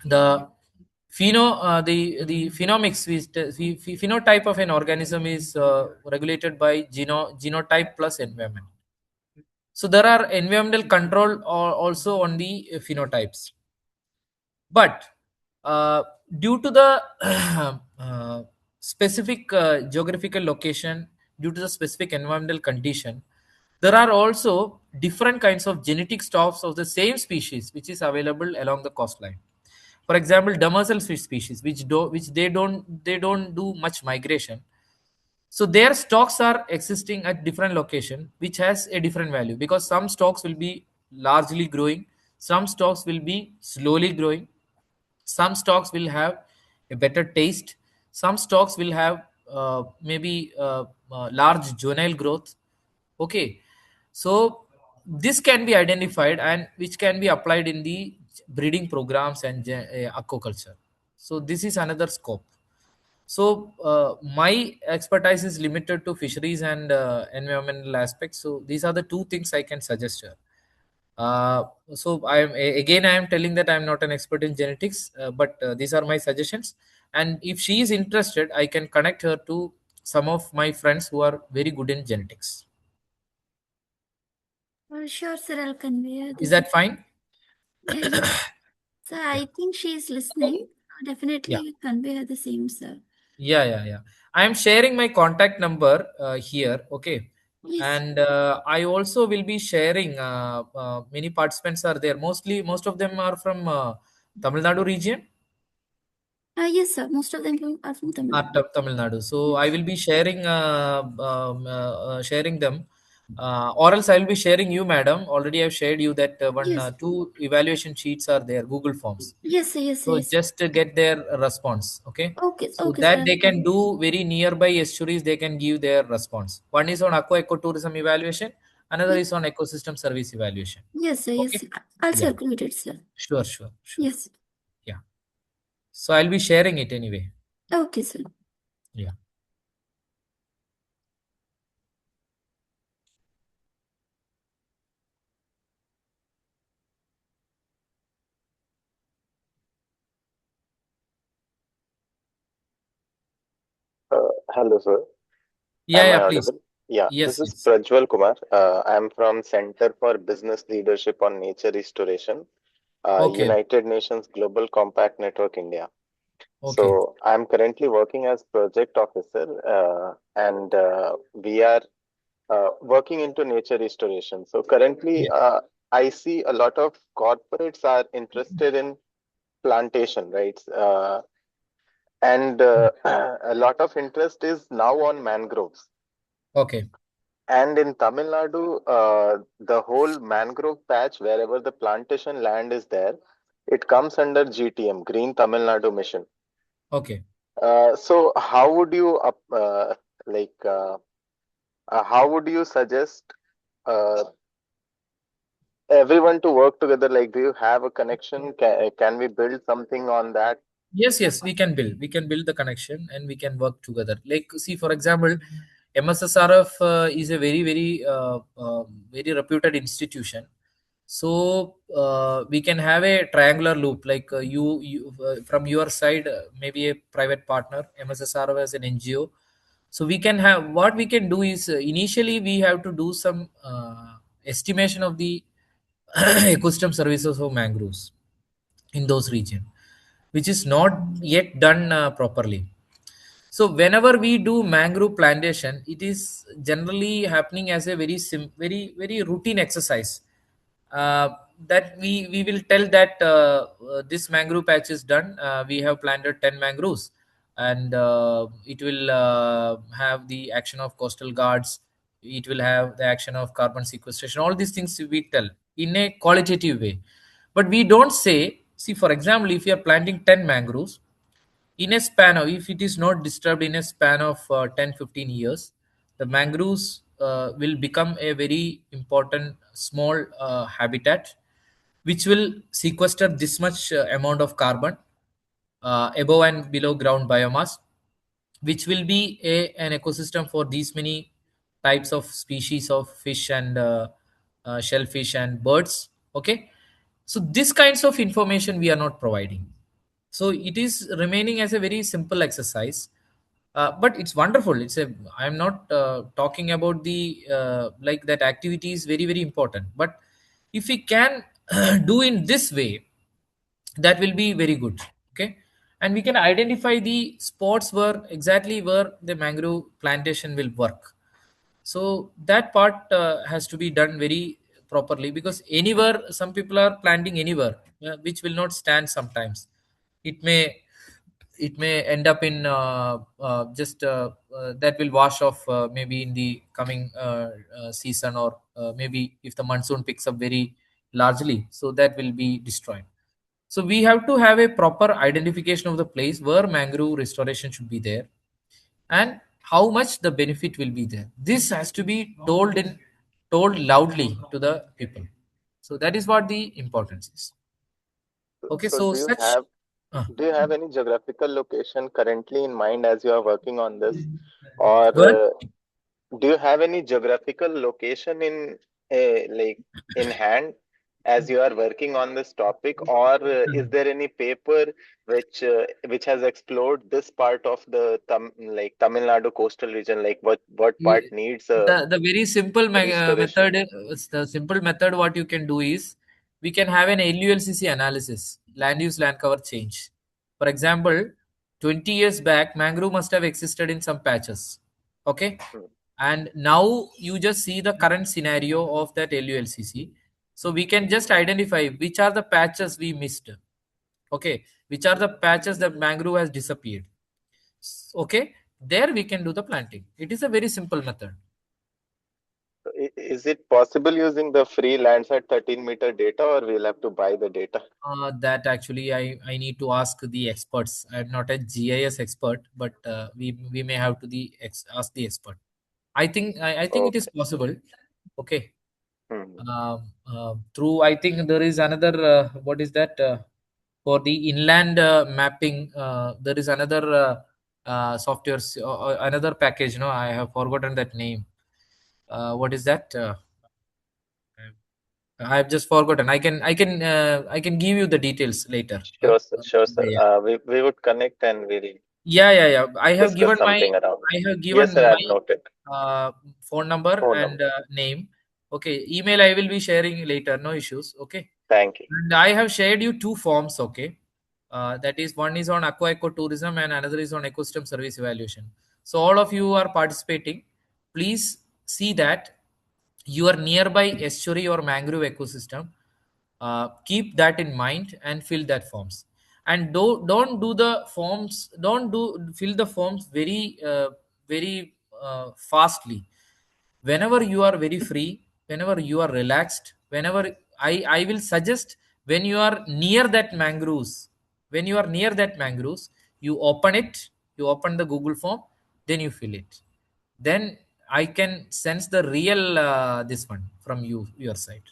the the phenomics, the phenotype of an organism is regulated by genotype plus environment. So there are environmental control also on the phenotypes, but uh, due to the specific geographical location, due to the specific environmental condition, there are also different kinds of genetic stocks of the same species which is available along the coastline. For example, demersal fish species, which they don't do much migration, so their stocks are existing at different location, which has a different value, because some stocks will be largely growing, some stocks will be slowly growing, some stocks will have a better taste, some stocks will have large juvenile growth. Okay, so this can be identified, and which can be applied in the breeding programs and aquaculture. So this is another scope. So my expertise is limited to fisheries and environmental aspects. So these are the two things I can suggest here. Uh, so again I am telling that I am not an expert in genetics, but these are my suggestions. And if she is interested, I can connect her to some of my friends who are very good in genetics. Sure, sir, I'll convey her Is this. that fine? Yes. So Yeah. I think she's listening. Yeah. Definitely convey her the same, sir. Yeah. I am sharing my contact number here. Okay. Yes. And I also will be sharing. Many participants are there. Most of them are from Tamil Nadu region. Yes, sir. Most of them are from Tamil Nadu. Tamil Nadu. So I Yes. will be sharing them, or else I will be sharing you, madam. Already I've shared you that Yes. two evaluation sheets are there, Google Forms. Yes, sir. Yes, sir. So Yes. just to get their response, okay? Okay. So Okay, that sir. they can do very nearby estuaries, they can give their response. One is on aqua ecotourism evaluation, another Yes. is on ecosystem service evaluation. Yes, sir. Yes, Okay. sir. I'll Yeah. circulate it, sir. Sure. Yes. Yeah. So I'll be sharing it anyway. Okay, sir. Yeah. Hello, sir. Yeah, Am I yeah, please. audible? Yeah, this Yes, is yes. Prajwal Kumar. I'm from Center for Business Leadership on Nature Restoration, Okay. United Nations Global Compact Network India. Okay. So I'm currently working as project officer, and we are working into nature restoration. So currently, Yes. I see a lot of corporates are interested in plantation, right? And a lot of interest is now on mangroves. Okay. And in Tamil Nadu, the whole mangrove patch, wherever the plantation land is there, It comes under GTM, Green Tamil Nadu Mission. Okay. So how would you like how would you suggest uh, everyone to work together? Like, do you have a connection? Can we build something on that? Yes, yes, we can build. We can build the connection and we can work together. Like, see, for example, MSSRF is a very reputed institution. So we can have a triangular loop. Like you from your side, maybe a private partner, MSSRF as an NGO. So we can have what we can do is initially we have to do some estimation of the ecosystem services of mangroves in those regions, which is not yet done properly. So whenever we do mangrove plantation, it is generally happening as a very routine exercise. Uh, that we will tell that this mangrove patch is done. We have planted 10 mangroves, and it will have the action of coastal guards. It will have the action of carbon sequestration. All these things we tell in a qualitative way, but we don't say. See, for example, if you are planting 10 mangroves in a span of, if it is not disturbed in a span of 10-15 years, the mangroves will become a very important small habitat which will sequester this much amount of carbon above and below ground biomass, which will be an ecosystem for these many types of species of fish and shellfish and birds. Okay, so this kinds of information we are not providing, so it is remaining as a very simple exercise. But it's wonderful. It's a, I'm not talking about the like that activity is very important, but if we can do in this way, that will be very good. Okay, and we can identify the spots where exactly where the mangrove plantation will work. So that part has to be done very properly, because anywhere some people are planting anywhere, which will not stand sometimes. It may it may end up in just that will wash off maybe in the coming season, or maybe if the monsoon picks up very largely, so that will be destroyed. So we have to have a proper identification of the place where mangrove restoration should be there, and how much the benefit will be there. This has to be told loudly to the people. So that is what the importance is. Okay, So so such. Uh, do you have any geographical location currently in mind as you are working on this, or Good. do you have any geographical location in like in hand as you are working on this topic, or is there any paper which has explored this part of the like Tamil Nadu coastal region, like what part needs The very simple restoration? method, the simple method what you can do is, we can have an LULCC analysis, land use land cover change. For example, 20 years back mangrove must have existed in some patches. Okay, Hmm. and now you just see the current scenario of that LULCC. So we can just identify which are the patches we missed. Okay, which are the patches that mangrove has disappeared. Okay, there we can do the planting. It is a very simple method. Is it possible using the free Landsat 13-meter data, or we'll have to buy the data? That actually I need to ask the experts. I'm not a GIS expert, but we may have to ask the expert. I think it is Okay. possible. Okay. Hmm. Through, I think there is another what is that for the inland mapping? There is another software, another package. No, I have forgotten that name. What is that? I've just forgotten. I can give you the details later. Sure, sir. Sure, sir. Yeah. We would connect and we'll Yeah. I have discuss given something around it. I have Yes, given sir. I've my noted. phone number Phone and number. name. Okay, email I will be sharing later. No issues. Okay, Thank you. and I have shared you two forms. Okay, that is, one is on aqua ecotourism and another is on ecosystem service evaluation. So all of you are participating. Please see that your nearby estuary or mangrove ecosystem, keep that in mind and fill that forms. And don't do the forms, don't do fill the forms very fastly. Whenever you are very free, whenever you are relaxed, whenever I will suggest When you are near that mangroves, you open it, you open the Google form, then you fill it. Then I can sense the real this one from your side.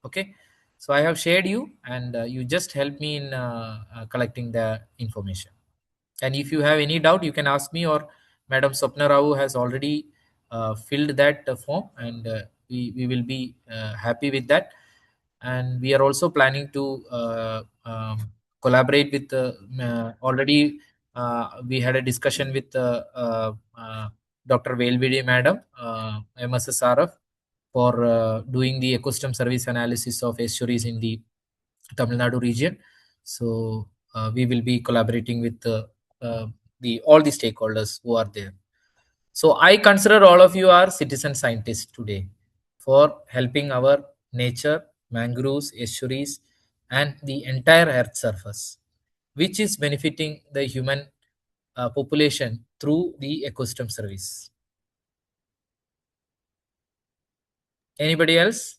Okay, so I have shared you, and you just help me in collecting the information. And if you have any doubt, you can ask me, or Madam Swapna Rao has already filled that form, and we will be happy with that. And we are also planning to collaborate with already we had a discussion with Dr. Velvidi Madam, MSSRF, for doing the ecosystem service analysis of estuaries in the Tamil Nadu region. So we will be collaborating with uh, the all the stakeholders who are there. So I consider all of you are citizen scientists today for helping our nature, mangroves, estuaries, and the entire Earth surface, which is benefiting the human population through the ecosystem service. Anybody else?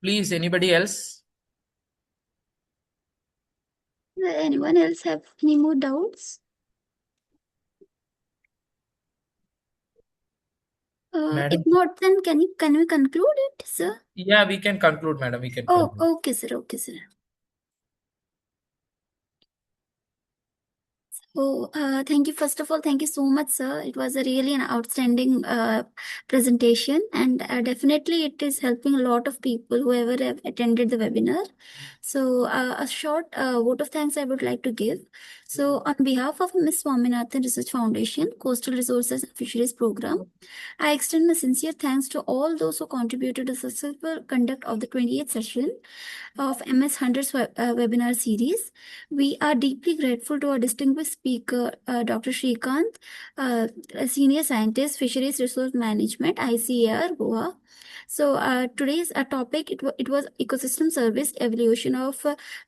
Please, anybody else? Anyone else have any more doubts? If Madam? not, then can we conclude it, sir? Yeah, we can conclude, madam. We can Oh, conclude. okay, sir. Okay, sir. Oh, thank you. First of all, thank you so much, sir. It was a really an outstanding presentation, and definitely it is helping a lot of people whoever have attended the webinar. So, a short vote of thanks I would like to give. So, on behalf of Ms. Swaminathan Research Foundation, Coastal Resources and Fisheries Program, I extend my sincere thanks to all those who contributed to the successful conduct of the 28th session of MS100's webinar series. We are deeply grateful to our distinguished speaker, Dr. Shrikant, a senior scientist, Fisheries Resource Management, ICAR, Goa. So today's topic, it was ecosystem service, evolution of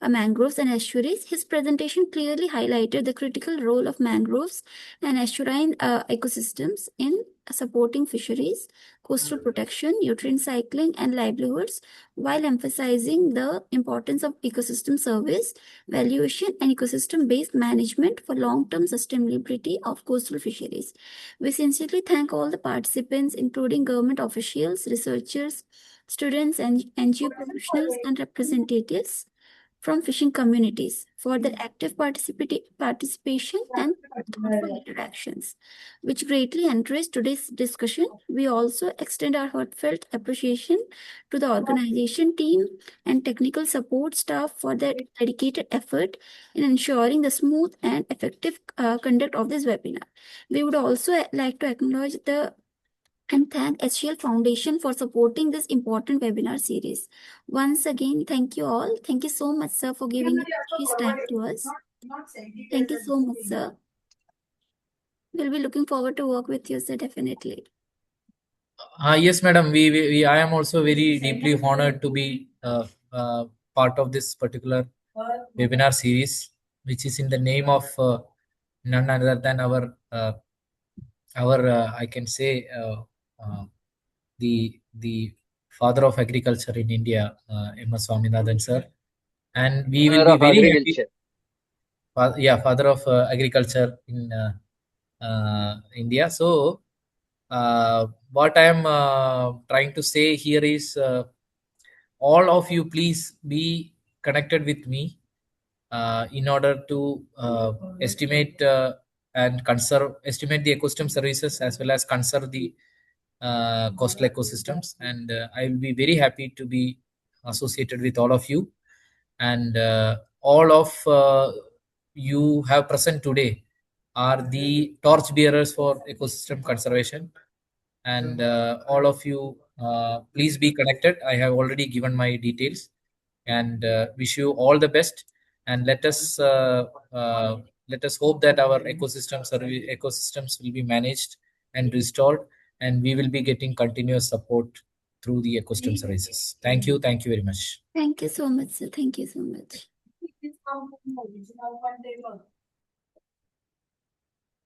mangroves and estuaries. His presentation clearly highlighted the critical role of mangroves and estuarine ecosystems in supporting fisheries, coastal protection, nutrient cycling, and livelihoods, while emphasizing the importance of ecosystem service, valuation, and ecosystem-based management for long-term sustainability of coastal fisheries. We sincerely thank all the participants, including government officials, researchers, students, and NGO professionals and representatives from fishing communities for their active participation and thoughtful interactions, which greatly enriched today's discussion. We also extend our heartfelt appreciation to the organization team and technical support staff for their dedicated effort in ensuring the smooth and effective conduct of this webinar. We would also like to acknowledge and thank HCL Foundation for supporting this important webinar series. Once again, thank you all. Thank you so much, sir, for giving your precious time to us. Thank you so much, sir. We'll be looking forward to work with you, sir, definitely. Yes, madam. I am also very deeply honored to be part of this particular webinar series, which is in the name of none other than our I can say the father of agriculture in India, M.S. Swaminathan sir, and we will Father be of very happy. agriculture. Father of agriculture in India. So, what I am trying to say here is, all of you, please be connected with me in order to estimate the ecosystem services as well as conserve the coastal ecosystems. And I will be very happy to be associated with all of you. And all of you have present today are the torch bearers for ecosystem conservation. And all of you, please be connected. I have already given my details, and wish you all the best. And uh, let us hope that our ecosystems will be managed and restored, and we will be getting continuous support through the ecosystems arises. Thank you very much. Thank you so much, sir. Thank you so much.